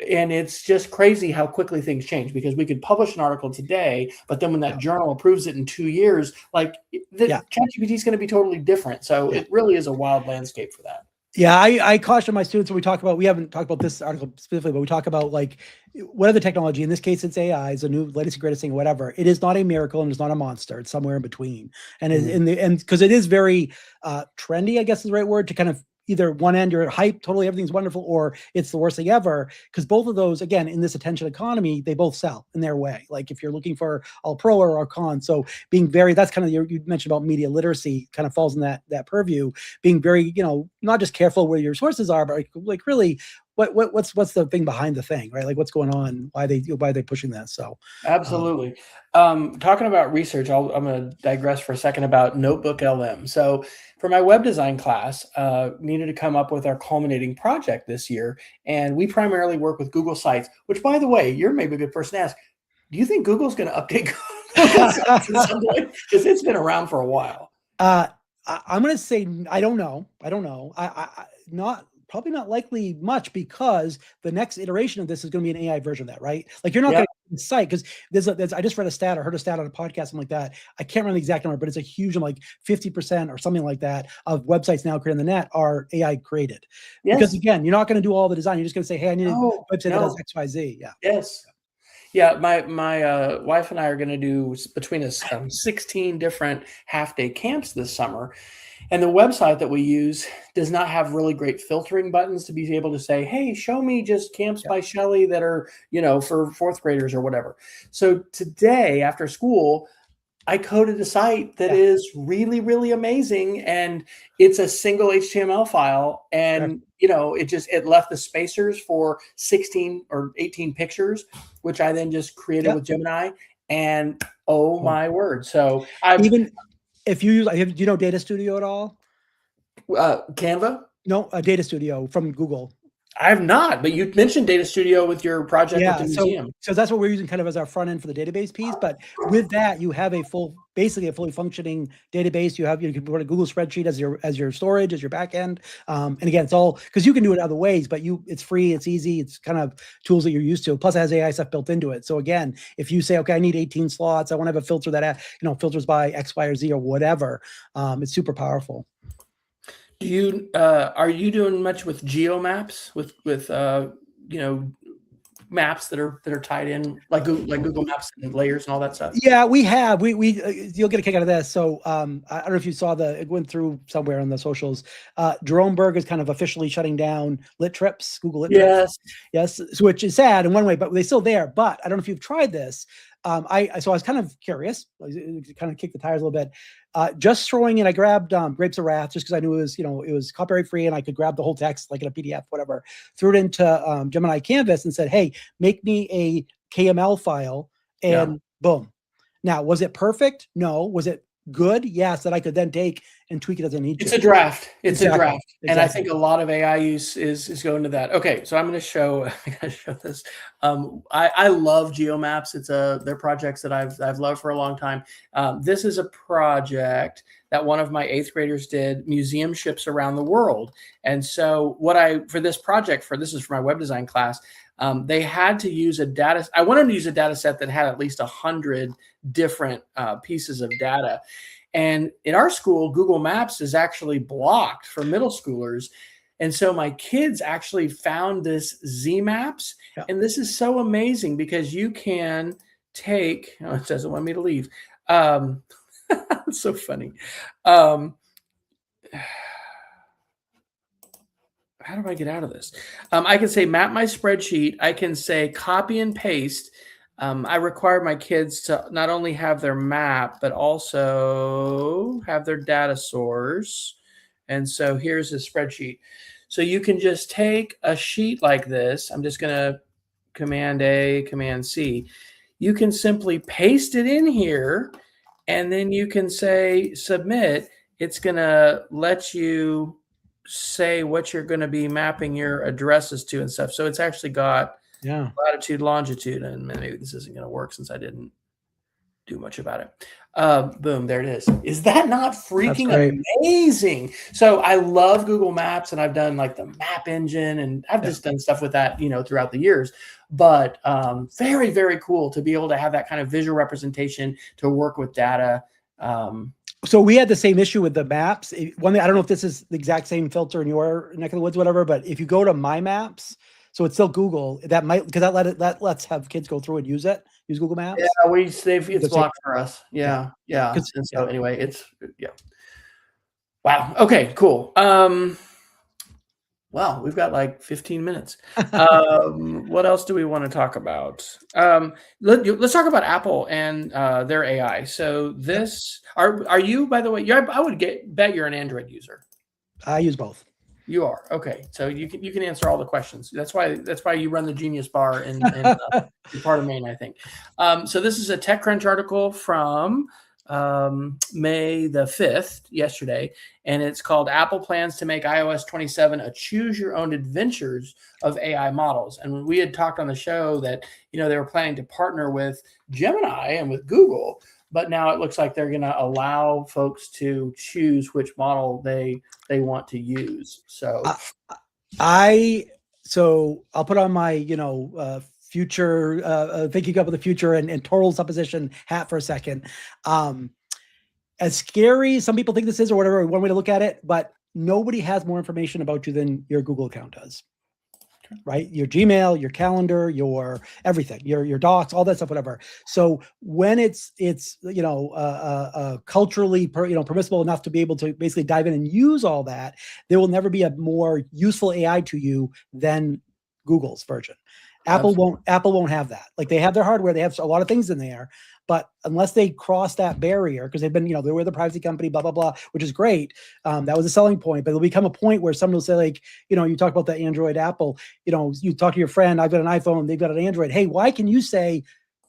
And it's just crazy how quickly things change, because we could publish an article today, but then when that journal approves it in 2 years, like ChatGPT is going to be totally different. So it really is a wild landscape for that. Yeah, I caution my students when we haven't talked about this article specifically, but we talk about like whatever the technology, in this case, it's AI, is a new latest and greatest thing, whatever. It is not a miracle and it's not a monster. It's somewhere in between. And because it is very trendy, I guess is the right word, to kind of either one end you're hype, totally everything's wonderful, or it's the worst thing ever. Because both of those, again, in this attention economy, they both sell in their way. Like if you're looking for all pro or all con, so being very, that's kind of you mentioned about media literacy, kind of falls in that purview. Being very, not just careful where your sources are, but like really, what's the thing behind the thing, right? Like what's going on? Why are they pushing that? So absolutely. Talking about research, I'm going to digress for a second about NotebookLM. So for my web design class, needed to come up with our culminating project this year. And we primarily work with Google Sites, which, by the way, you're maybe a good person to ask. Do you think Google's going to update Google Sites at some point? Because it's been around for a while. I'm going to say I don't know. Not probably not likely much, because the next iteration of this is going to be an AI version of that, right? Like, you're not going to cite, because there's I just read a stat or heard a stat on a podcast, something like that. I can't remember the exact number, but it's a huge, like 50% or something like that of websites now created on the net are AI created. Yes. Because again, you're not going to do all the design. You're just going to say, hey, I need a website that does X, Y, Z. Yeah. Yes. Yeah, my wife and I are going to do between us 16 different half-day camps this summer. And the website that we use does not have really great filtering buttons to be able to say, hey, show me just camps by Shelley that are, for fourth graders or whatever. So today after school, I coded a site that is really, really amazing. And it's a single HTML file. And, it left the spacers for 16 or 18 pictures, which I then just created with Gemini. And my word. So even if you use, do you know Data Studio at all? Canva? No, a Data Studio from Google. I have not, but you mentioned Data Studio with your project with the museum. So that's what we're using kind of as our front end for the database piece. But with that, you have basically a fully functioning database. You can put a Google spreadsheet as your storage, as your back end. And again, it's all because you can do it other ways, but it's free, it's easy, it's kind of tools that you're used to. Plus, it has AI stuff built into it. So again, if you say, okay, I need 18 slots, I want to have a filter that filters by X, Y, or Z or whatever, it's super powerful. Do you are you doing much with geomaps with maps that are tied in like Google Maps and layers and all that stuff? Yeah, we have. You'll get a kick out of this. So I don't know if you saw it went through somewhere on the socials. Jerome Berg is kind of officially shutting down Lit Trips, Google Lit Trips. Yes, which is sad in one way, but they're still there. But I don't know if you've tried this. So I was kind of curious, kind of kick the tires a little bit. Just throwing in, I grabbed Grapes of Wrath just because I knew it was copyright free and I could grab the whole text like in a PDF, whatever. Threw it into Gemini Canvas and said, hey, make me a KML file, and boom. Now, was it perfect? No. Was it good? Yes, that I could then take and tweak it as I need to. It's a draft. It's a draft. And I think a lot of AI use is going to that. Okay, so I'm going to show this. I love geomaps. They're projects that I've loved for a long time. This is a project that one of my 8th graders did, museum ships around the world. And so for this project, this is for my web design class, they had to use I wanted to use a data set that had at least 100 different pieces of data. And in our school, Google Maps is actually blocked for middle schoolers. And so my kids actually found this Z-Maps. Yeah. And this is so amazing because you can take, it doesn't want me to leave. It's so funny. How do I get out of this? I can say map my spreadsheet. I can say copy and paste. I require my kids to not only have their map, but also have their data source. And so here's a spreadsheet. So you can just take a sheet like this. I'm just going to Command A, Command C. You can simply paste it in here, and then you can say submit. It's going to let you say what you're going to be mapping your addresses to and stuff. So it's actually got latitude, longitude, and maybe this isn't going to work since I didn't do much about it. Boom, there it is. Is that not freaking amazing? So I love Google Maps, and I've done like the map engine, and I've just done stuff with that, throughout the years. But very, very cool to be able to have that kind of visual representation to work with data. So we had the same issue with the maps. One thing, I don't know if this is the exact same filter in your neck of the woods, whatever, but if you go to My Maps, so it's still Google, that might, because that lets have kids go through and use Google Maps. Yeah, it's blocked for us. Yeah. And so anyway, wow. Okay, cool. Wow, we've got like 15 minutes. What else do we want to talk about? Let's talk about Apple and their AI. So this, are you, by the way, I would bet you're an Android user. I use both. You are. Okay. So you can answer all the questions. That's why you run the Genius Bar in part of Maine, I think. So this is a TechCrunch article from May the 5th, yesterday, and it's called Apple Plans to Make iOS 27 a Choose Your Own Adventures of AI Models. And we had talked on the show that, they were planning to partner with Gemini and with Google, but now it looks like they're going to allow folks to choose which model they want to use. So so I'll put on my, future, thinking up of the future and total supposition hat for a second. As scary as some people think this is, or whatever, one way to look at it, but nobody has more information about you than your Google account does. Right? Your Gmail, your calendar, your everything, your docs, all that stuff, whatever. So when it's culturally permissible enough to be able to basically dive in and use all that, there will never be a more useful AI to you than Google's version. Apple won't have that. Like, they have their hardware, they have a lot of things in there, but unless they cross that barrier, because they've been, they were the privacy company, blah, blah, blah, which is great. That was a selling point, but there'll become a point where someone will say, like, you talk about the Android, Apple, you talk to your friend, I've got an iPhone, they've got an Android. Hey, why can you say,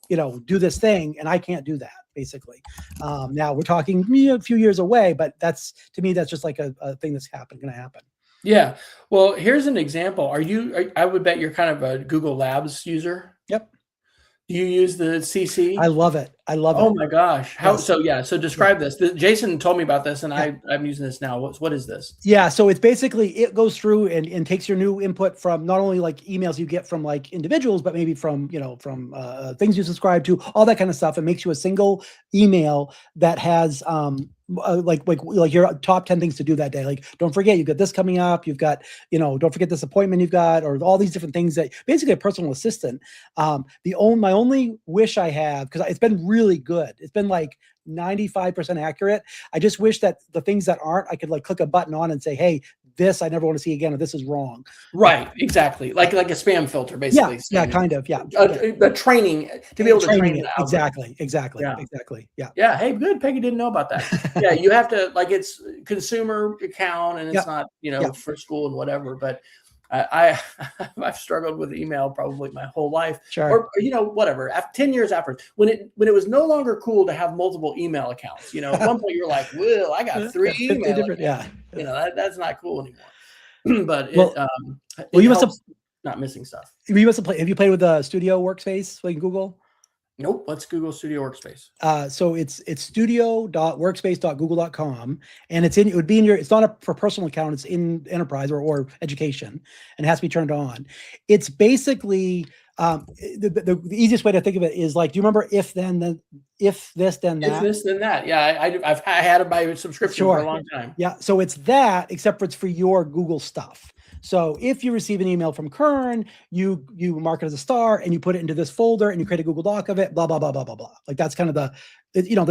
do this thing and I can't do that, basically. Now we're talking a few years away, but to me, that's just like a thing that's going to happen. Yeah. Well, here's an example. I would bet you're kind of a Google Labs user. Yep. Do you use the CC? I love it. Oh my gosh. How, yes. So describe this. Jason told me about this, and I'm using this now. What is this? Yeah. So it's basically, it goes through and takes your new input from not only like emails you get from like individuals, but maybe from, things you subscribe to, all that kind of stuff. It makes you a single email that has, like your top 10 things to do that day. Like, don't forget, you've got this coming up. You've got, don't forget this appointment you've got, or all these different things that basically a personal assistant. My only wish I have, because it's been really good. It's been like 95% accurate. I just wish that the things that aren't, I could like click a button on and say, hey, this I never want to see again, or this is wrong. Right. Exactly. Like a spam filter, basically. Yeah. Kind of. Yeah. The training to be able to train it. Exactly. Yeah. Yeah. Hey, good. Peggy didn't know about that. Yeah. You have to, like, it's consumer account, and it's not, for school and whatever, but I've struggled with email probably my whole life, or whatever. 10 years after, when it was no longer cool to have multiple email accounts, at one point you're like, well, I got 3 email accounts. That's not cool anymore. But you must have not missing stuff. You must have played. Have you played with Studio Workspace like Google? Nope. What's Google Studio Workspace? So it's studio.workspace.google.com, and it would be in your, it's not for personal account, it's in enterprise or education, and it has to be turned on. It's basically the easiest way to think of it is like, do you remember if this then that? If this then that. Yeah, I've had it by subscription for a long time. Yeah, so it's that, except for it's for your Google stuff. So if you receive an email from Kern, you mark it as a star and you put it into this folder and you create a Google Doc of it, blah, blah, blah, blah, blah, blah. Like, that's kind of the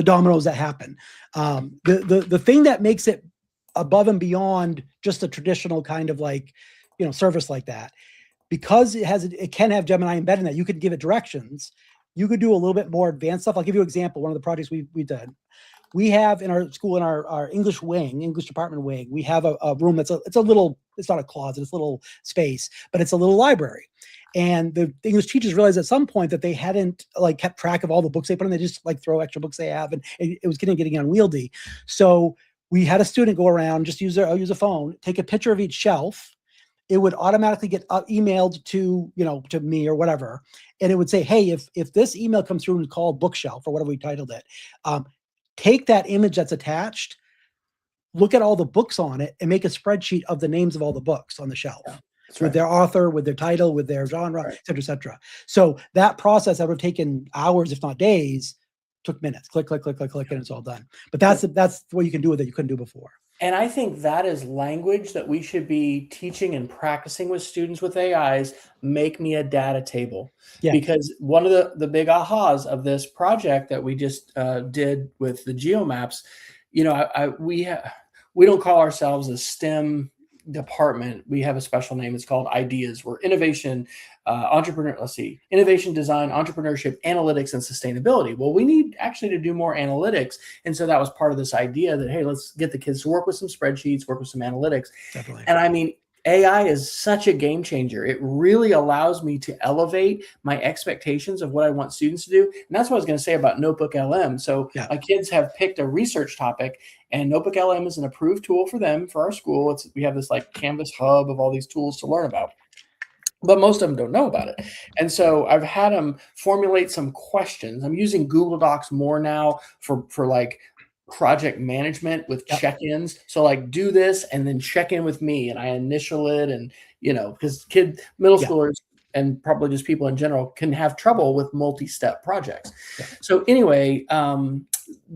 dominoes that happen. The thing that makes it above and beyond just a traditional kind of like, service like that, because it can have Gemini embedded in that, you could give it directions. You could do a little bit more advanced stuff. I'll give you an example. One of the projects we've done. We have in our school, in our English department wing, we have a room it's not a closet, it's a little space, but it's a little library. And the English teachers realized at some point that they hadn't like kept track of all the books they put in. They just like throw extra books they have, and it was getting unwieldy. So we had a student go around, just use a phone, take a picture of each shelf. It would automatically get emailed to me or whatever, and it would say, hey, if this email comes through and called bookshelf or whatever we titled it, take that image that's attached, look at all the books on it, and make a spreadsheet of the names of all the books on the shelf. Yeah, with their author, with their title, with their genre, et cetera, et cetera. So that process that would have taken hours, if not days, took minutes. Click, click, click, click, click, and it's all done. But that's what you can do with it you couldn't do before. And I think that is language that we should be teaching and practicing with students with AIs. Make me a data table. Yeah. Because one of the big ahas of this project that we just did with the geomaps, we don't call ourselves a STEM department. We have a special name. It's called Ideas. We're innovation, innovation, design, entrepreneurship, analytics, and sustainability. Well, we need actually to do more analytics. And so that was part of this idea that, hey, let's get the kids to work with some spreadsheets, work with some analytics. Definitely. And I mean, AI is such a game changer. It really allows me to elevate my expectations of what I want students to do. And that's what I was going to say about NotebookLM. So Yeah. my kids have picked a research topic, and NotebookLM is an approved tool for them, for our school. We have this like Canvas hub of all these tools to learn about, but most of them don't know about it. And so I've had them formulate some questions. I'm using Google Docs more now for like project management with Yep. check-ins. So like do this and then check in with me, and I initial it, and because middle Yeah. schoolers and probably just people in general can have trouble with multi-step projects. Yeah. So anyway,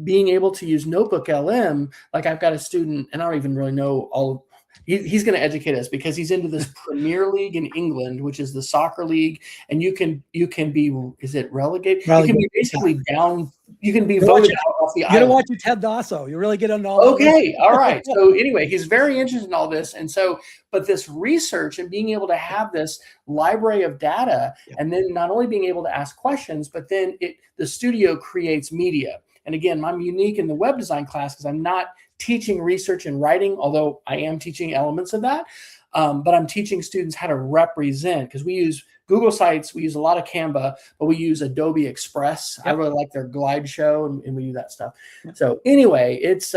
being able to use NotebookLM, like I've got a student, and I don't even really know all. He's going to educate us because he's into this Premier League in England, which is the soccer league, and you can be, is it relegated? You can be basically down. You can be voted out off the island. You gotta watch your Ted Lasso. You really get into all that. Okay, all right. So anyway, he's very interested in all this, and so, but this research and being able to have this library of data, and then not only being able to ask questions, but then the studio creates media. And again, I'm unique in the web design class because I'm not teaching research and writing, although I am teaching elements of that. But I'm teaching students how to represent, because we use Google Sites, we use a lot of Canva, but we use Adobe Express. I really like their Glide Show, and we use that stuff. So anyway, it's,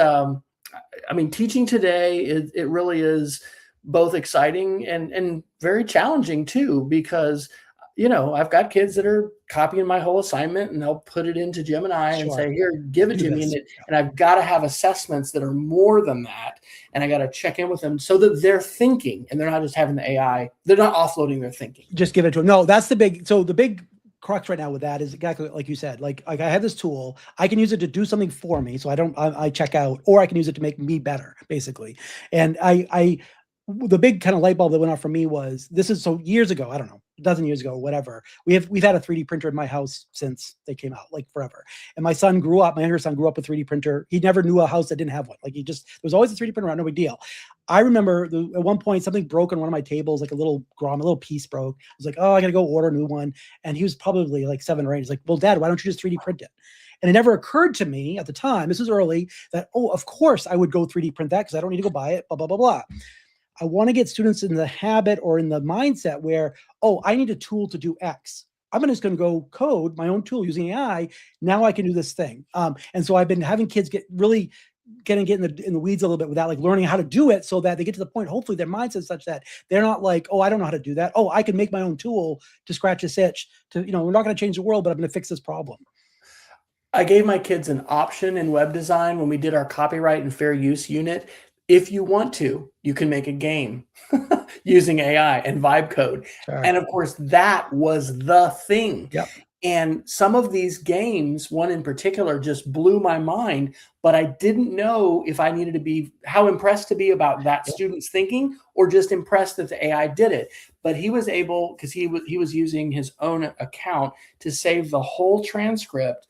teaching today, it really is both exciting and very challenging too, because I've got kids that are copying my whole assignment, and they'll put it into Gemini and say, here, give it to me. And I've got to have assessments that are more than that. And I got to check in with them so that they're thinking, and they're not just having the AI. They're not offloading their thinking. Just give it to them. No, that's the big crux right now with that is exactly like you said. Like I have this tool, I can use it to do something for me, so I check out, or I can use it to make me better, basically. And the big kind of light bulb that went off for me was, so years ago, I don't know, a dozen years ago, whatever. We've had a 3D printer in my house since they came out, like forever. And my younger son grew up with 3D printer. He never knew a house that didn't have one. Like there was always a 3D printer around, no big deal. I remember at one point something broke on one of my tables, like a little piece broke. I was like, oh, I gotta go order a new one. And he was probably like 7 or 8. He's like, well, Dad, why don't you just 3D print it? And it never occurred to me at the time, this was early, that, oh, of course I would go 3D print that because I don't need to go buy it, blah, blah, blah, blah. I want to get students in the habit or in the mindset where, oh, I need a tool to do X. I'm just going to go code my own tool using AI. Now I can do this thing. And so I've been having kids get in the weeds a little bit with that, like learning how to do it so that they get to the point, hopefully their mindset is such that they're not like, oh, I don't know how to do that. Oh, I can make my own tool to scratch this itch we're not going to change the world, but I'm going to fix this problem. I gave my kids an option in web design when we did our copyright and fair use unit. If you want to, you can make a game using AI and vibe code. Sure. And of course, that was the thing. Yep. And some of these games, one in particular, just blew my mind, but I didn't know if I needed to be, how impressed to be about that student's thinking, or just impressed that the AI did it. But he was able, because he was using his own account to save the whole transcript.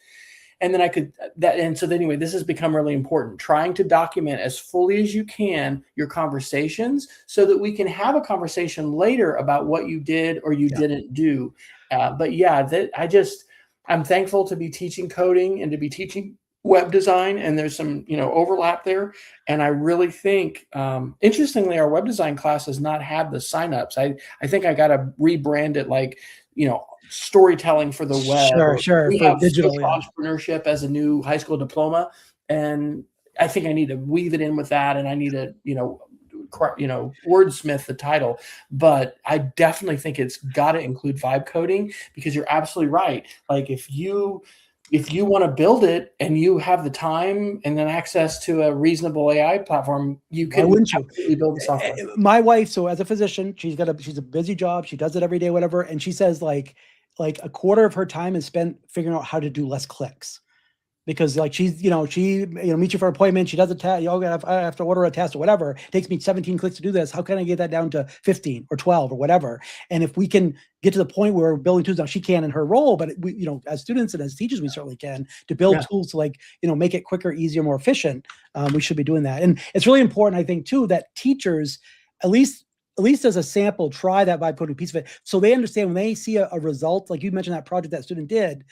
And then so anyway, this has become really important, trying to document as fully as you can your conversations so that we can have a conversation later about what you did or you didn't do. But yeah, I'm thankful to be teaching coding and to be teaching web design, and there's some, overlap there. And I really think, interestingly, our web design class has not had the signups. I think I got to rebrand it like, storytelling for the web. Sure. We for have digital entrepreneurship as a new high school diploma, and I think I need to weave it in with that, and I need to wordsmith the title. But I definitely think it's got to include vibe coding, because you're absolutely right. Like if you want to build it and you have the time and then access to a reasonable AI platform, you can absolutely build the software. My wife, so as a physician, she's a busy job. She does it every day, whatever. And she says like a quarter of her time is spent figuring out how to do less clicks. Because like she meets you for an appointment, she does a test, I have to order a test or whatever. It takes me 17 clicks to do this. How can I get that down to 15 or 12 or whatever? And if we can get to the point where we're building tools, now she can in her role, but we, as students and as teachers, we certainly can, to build tools to make it quicker, easier, more efficient. We should be doing that. And it's really important, I think, too, that teachers, at least as a sample, try that vibe coding piece of it, so they understand when they see a result, like you mentioned that project that student did.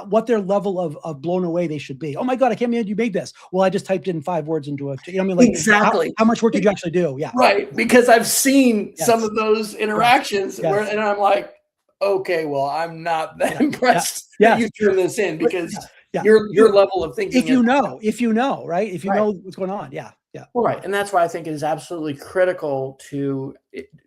what their level of blown away they should be. Oh my God, I can't believe you made this. Well, I just typed in 5 words into it. You know what I mean? Like, exactly. How much work did you actually do? Yeah. Right. Because I've seen some of those interactions where, and I'm like, okay, well, I'm not that impressed that you turned this in, because your level of thinking. If you know, right? If you know what's going on. Yeah. Yeah. Well, right. And that's why I think it is absolutely critical to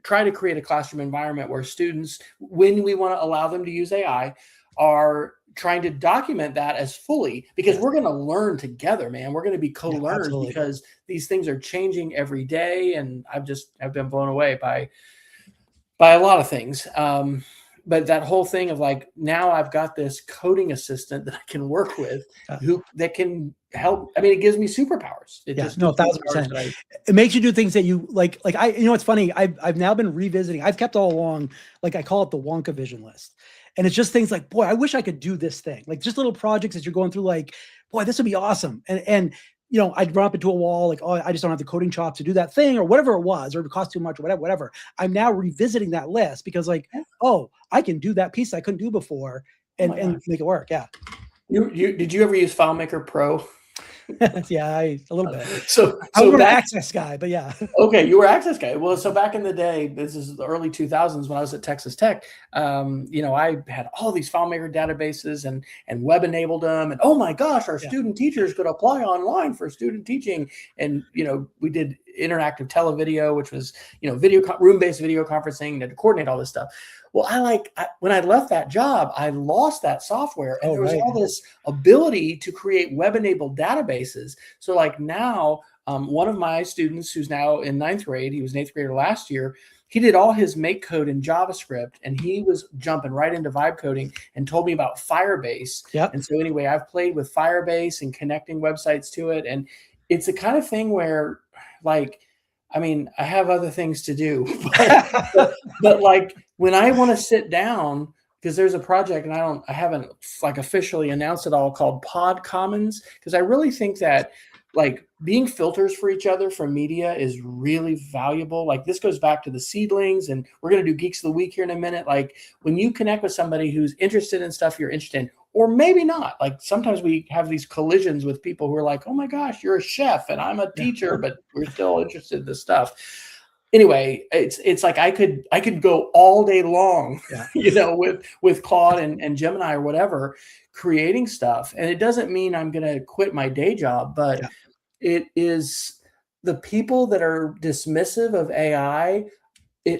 try to create a classroom environment where students, when we want to allow them to use AI, are trying to document that as fully, because we're going to learn together, man. We're going to be co-learners because these things are changing every day. And I've been blown away by a lot of things. But that whole thing of like, now I've got this coding assistant that I can work with that can help. I mean, it gives me superpowers. It just 1,000%. It makes you do things that you like it's funny. I've now been revisiting. I've kept all along, like I call it the Wonka vision list. And it's just things like, boy, I wish I could do this thing. Like just little projects that you're going through, like, boy, this would be awesome. And I'd run up into a wall, like, oh, I just don't have the coding chops to do that thing, or whatever it was, or it would cost too much, or whatever. I'm now revisiting that list because, like, oh, I can do that piece I couldn't do before and make it work. Yeah. Did you ever use FileMaker Pro? Yeah, a little bit. So I was an Access guy, but yeah. Okay, you were Access guy. Well, so back in the day, this is the early 2000s when I was at Texas Tech. I had all these FileMaker databases and web enabled them. And oh my gosh, our student teachers could apply online for student teaching. And we did interactive televideo, which was room-based video conferencing to coordinate all this stuff. Well, when I left that job, I lost that software, and there was all this ability to create web-enabled databases. So like now, one of my students who's now in 9th grade, he was an 8th grader last year, he did all his make code in JavaScript, and he was jumping right into vibe coding and told me about Firebase. Yep. And so anyway, I've played with Firebase and connecting websites to it. And it's the kind of thing where, like, I mean, I have other things to do, but like when I want to sit down, because there's a project and I haven't like officially announced it all, called Pod Commons, because I really think that like being filters for each other from media is really valuable. Like this goes back to the seedlings, and we're going to do Geeks of the Week here in a minute. Like when you connect with somebody who's interested in stuff you're interested in, or maybe not, like sometimes we have these collisions with people who are like, oh my gosh, you're a chef and I'm a teacher, but we're still interested in this stuff. Anyway, it's like I could go all day long, with Claude and Gemini or whatever, creating stuff. And it doesn't mean I'm going to quit my day job, but it is the people that are dismissive of AI.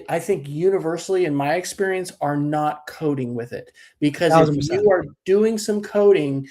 I think universally, in my experience, are not coding with it, because 1,000%. If you are doing some coding,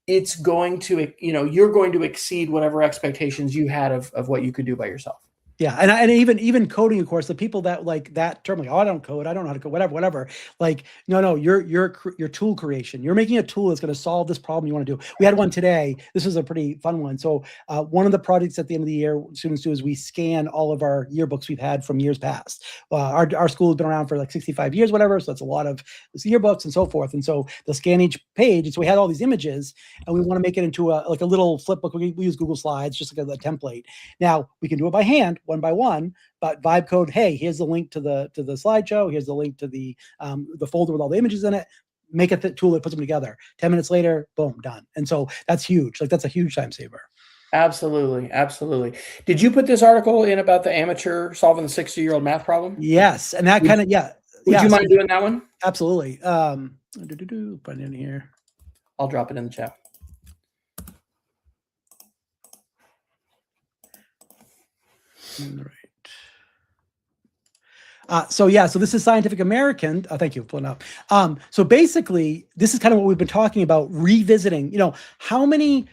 it's going to, you're going to exceed whatever expectations you had of what you could do by yourself. Yeah, and even coding, of course, the people that like that term, like, oh, I don't code, I don't know how to code, whatever. Like, no, your tool creation. You're making a tool that's going to solve this problem you want to do. We had one today. This was a pretty fun one. So one of the projects at the end of the year students do is we scan all of our yearbooks we've had from years past. Our school has been around for like 65 years, whatever. So that's a lot of yearbooks and so forth. And so they'll scan each page. And so we had all these images, and we want to make it into a little flip book. We use Google Slides, just like a template. Now we can do it by hand, one by one, but vibe code, hey, here's the link to the slideshow, here's the link to the folder with all the images in it, make a tool that puts them together. 10 minutes later, boom, done. And so that's huge. Like that's a huge time saver. Absolutely. Did you put this article in about the amateur solving the 60-year-old math problem? Yes. And that kind of, Would you mind doing that one? Absolutely. Put it in here. I'll drop it in the chat. All right. So this is Scientific American. Thank you for pulling up. So basically, this is kind of what we've been talking about, revisiting, how many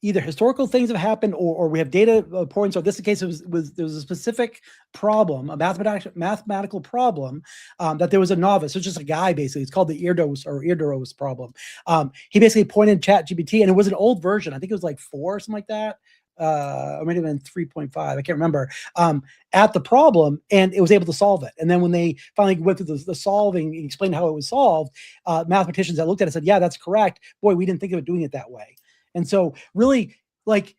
either historical things have happened or we have data points. So this case, there was a specific problem, a mathematical problem, that there was a novice. It's just a guy, basically. It's called the Eardos problem. He basically pointed ChatGPT, and it was an old version. I think it was like 4 or something like that. Or maybe even 3.5, I can't remember, at the problem, and it was able to solve it. And then when they finally went through the solving and explained how it was solved, mathematicians that looked at it said, yeah, that's correct. Boy, we didn't think of doing it that way. And so really, like,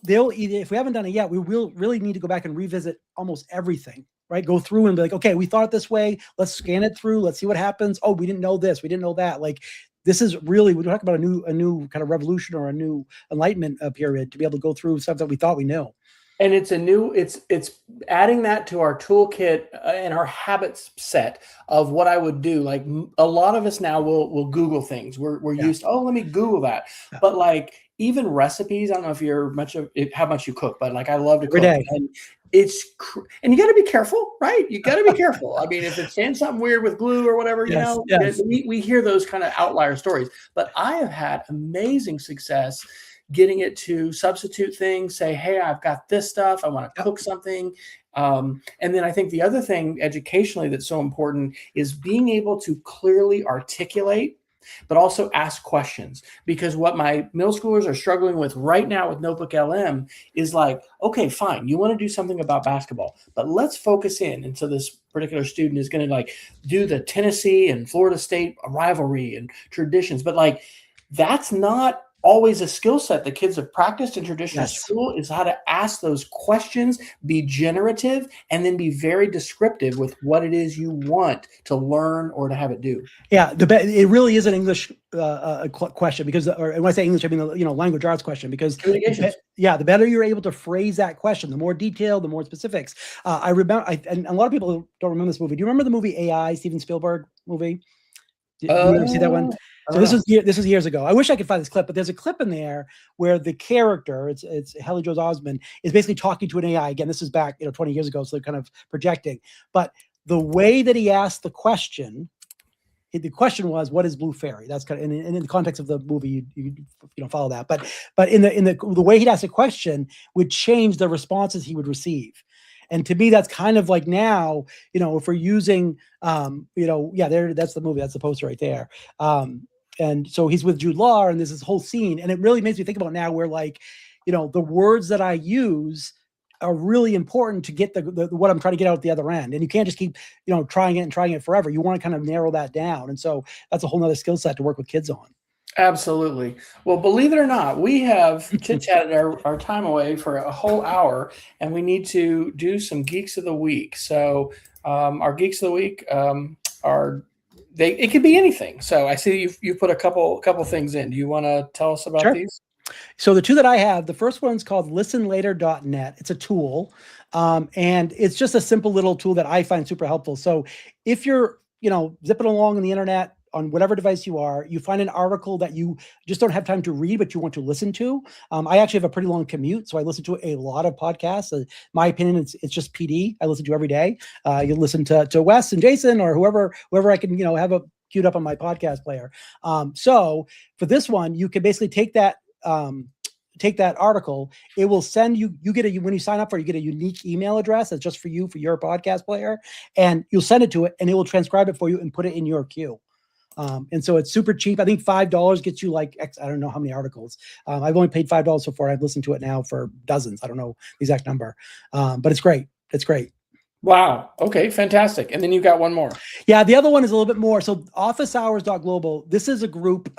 if we haven't done it yet, we will really need to go back and revisit almost everything, right? Go through and be like, okay, we thought it this way. Let's scan it through. Let's see what happens. Oh, we didn't know this. We didn't know that. Like, this is really, we talk about a new kind of revolution or a new enlightenment period to be able to go through stuff that we thought we knew. And it's adding that to our toolkit and our habits set of what I would do. Like a lot of us now will Google things. We're used to, let me Google that. Yeah. But like even recipes, I don't know if you're how much you cook, but like I love to Every cook. day. And and you got to be careful, right? You got to be careful. I mean, if it's saying something weird with glue or whatever, Yes, yes. we hear those kind of outlier stories. But I have had amazing success getting it to substitute things, say, hey, I've got this stuff, I want to cook something. And then I think the other thing educationally that's so important is being able to clearly articulate, but also ask questions. Because what my middle schoolers are struggling with right now with NotebookLM is like, okay, fine, you want to do something about basketball, but let's focus in. And so this particular student is going to like do the Tennessee and Florida State rivalry and traditions, but like that's not always a skill set the kids have practiced in traditional school, is how to ask those questions, be generative, and then be very descriptive with what it is you want to learn or to have it do. Yeah, it really is an English question, because, or when I say English, I mean the language arts question, because the better you're able to phrase that question, the more detailed, the more specifics. I remember, and a lot of people don't remember this movie. Do you remember the movie AI, Steven Spielberg movie? Did you ever see that one? So this was years ago. I wish I could find this clip, but there's a clip in there where the character, it's Haley Joel Osment, is basically talking to an AI. Again, this is back 20 years ago, so they're kind of projecting. But the way that he asked the question was, "What is Blue Fairy?" That's kind of, and in the context of the movie, you don't follow that. But in the way he'd ask a question would change the responses he would receive. And to me, that's kind of like now, if we're using, that's the movie, that's the poster right there. And so he's with Jude Law, and there's this whole scene, and it really makes me think about now where, like, the words that I use are really important to get the what I'm trying to get out at the other end. And you can't just keep, trying it forever. You want to kind of narrow that down. And so that's a whole nother skill set to work with kids on. Absolutely. Well, believe it or not, we have chit-chatted our time away for a whole hour, and we need to do some Geeks of the Week. So our Geeks of the Week it could be anything. So I see you put a couple things in. Do you want to tell us about these? So the two that I have, the first one's called listenlater.net. It's a tool, and it's just a simple little tool that I find super helpful. So if you're, zipping along on the internet, on whatever device you are, you find an article that you just don't have time to read, but you want to listen to. I actually have a pretty long commute, so I listen to a lot of podcasts. My opinion, it's just PD. I listen to every day. You listen to Wes and Jason or whoever I can, have a queued up on my podcast player. So for this one, you can basically take that article. It will send you get when you sign up for it, you get a unique email address that's just for you, for your podcast player, and you'll send it to it, and it will transcribe it for you and put it in your queue. And so it's super cheap. I think $5 gets you like I don't know how many articles. I've only paid $5 so far. I've listened to it now for dozens. I don't know the exact number, but it's great. It's great. Wow. Okay, fantastic. And then you got one more. Yeah, the other one is a little bit more. So officehours.global, this is a group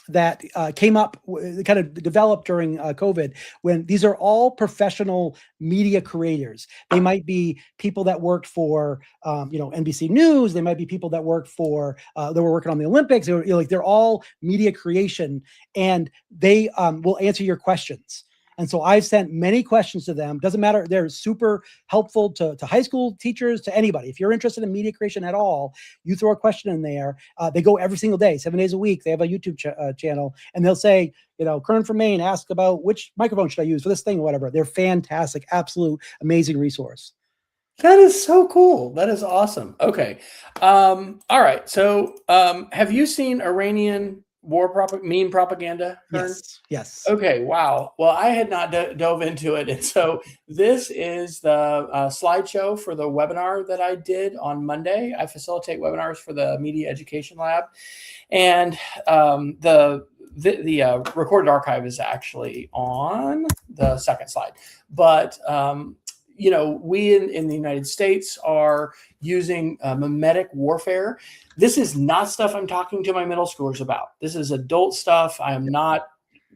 that came up, kind of developed during COVID, when these are all professional media creators. They might be people that worked for, NBC News. They might be people that worked for, that were working on the Olympics. They're all media creation, and they will answer your questions. And so I've sent many questions to them. Doesn't matter. They're super helpful to high school teachers, to anybody. If you're interested in media creation at all, you throw a question in there. They go every single day, 7 days a week. They have a YouTube channel, and they'll say, Kern from Maine asked about which microphone should I use for this thing or whatever. They're fantastic, absolute amazing resource. That is so cool. That is awesome. Okay. All right. So have you seen Iranian meme propaganda? Kern? Yes. Okay. Wow. Well, I had not dove into it. And so this is the slideshow for the webinar that I did on Monday. I facilitate webinars for the Media Education Lab. And the recorded archive is actually on the second slide. But we in the United States are using memetic warfare. This is not stuff I'm talking to my middle schoolers about. This is adult stuff. I am not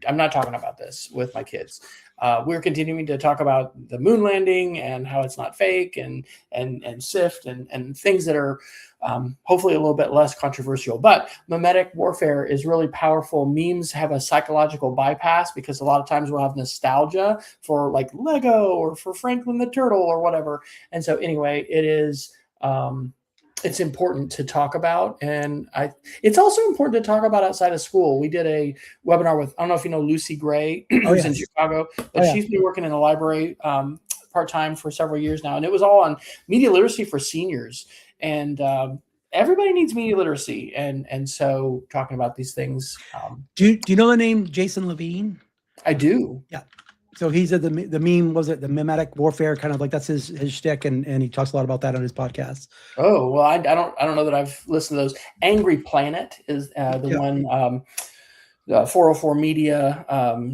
I'm not talking about this with my kids. We're continuing to talk about the moon landing and how it's not fake, and SIFT and things that are hopefully a little bit less controversial. But memetic warfare is really powerful. Memes have a psychological bypass because a lot of times we'll have nostalgia for like Lego or for Franklin the Turtle or whatever. And so anyway, it is it's important to talk about, and it's also important to talk about outside of school. We did a webinar with, I don't know if you know Lucy Gray, who's in Chicago, but she's been working in the library part-time for several years now, and it was all on media literacy for seniors. And everybody needs media literacy, and so talking about these things. Do you know the name Jason Levine? I do. Yeah. So he's at the meme, was it the memetic warfare, kind of like that's his shtick, and he talks a lot about that on his podcast. Oh, well, I don't know that I've listened to those. Angry Planet is the one. 404 Media,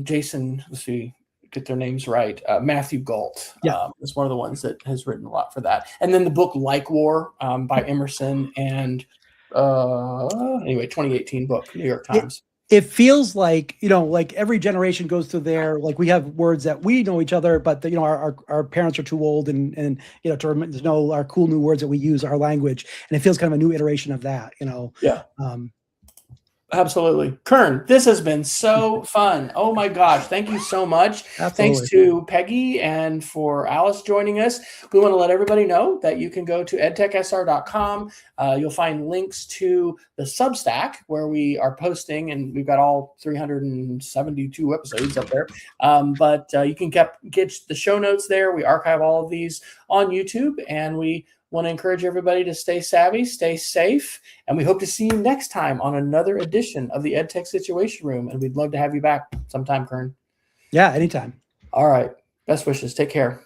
Jason, let's see, get their names right. Matthew Galt is one of the ones that has written a lot for that. And then the book Like War by Emerson, and anyway, 2018 book, New York Times. It feels like, like every generation goes through their, like we have words that we know each other, but our parents are too old and to know our cool new words that we use, our language. And it feels kind of a new iteration of that, Yeah. Absolutely. Kern, this has been so fun. Oh my gosh. Thank you so much. Absolutely. Thanks to Peggy and for Alice joining us. We want to let everybody know that you can go to edtechsr.com. You'll find links to the Substack where we are posting, and we've got all 372 episodes up there. But you can get the show notes there. We archive all of these on YouTube, and we want to encourage everybody to stay savvy, stay safe, and we hope to see you next time on another edition of the EdTech Situation Room. And we'd love to have you back sometime, Kern. Yeah, anytime. All right. Best wishes. Take care.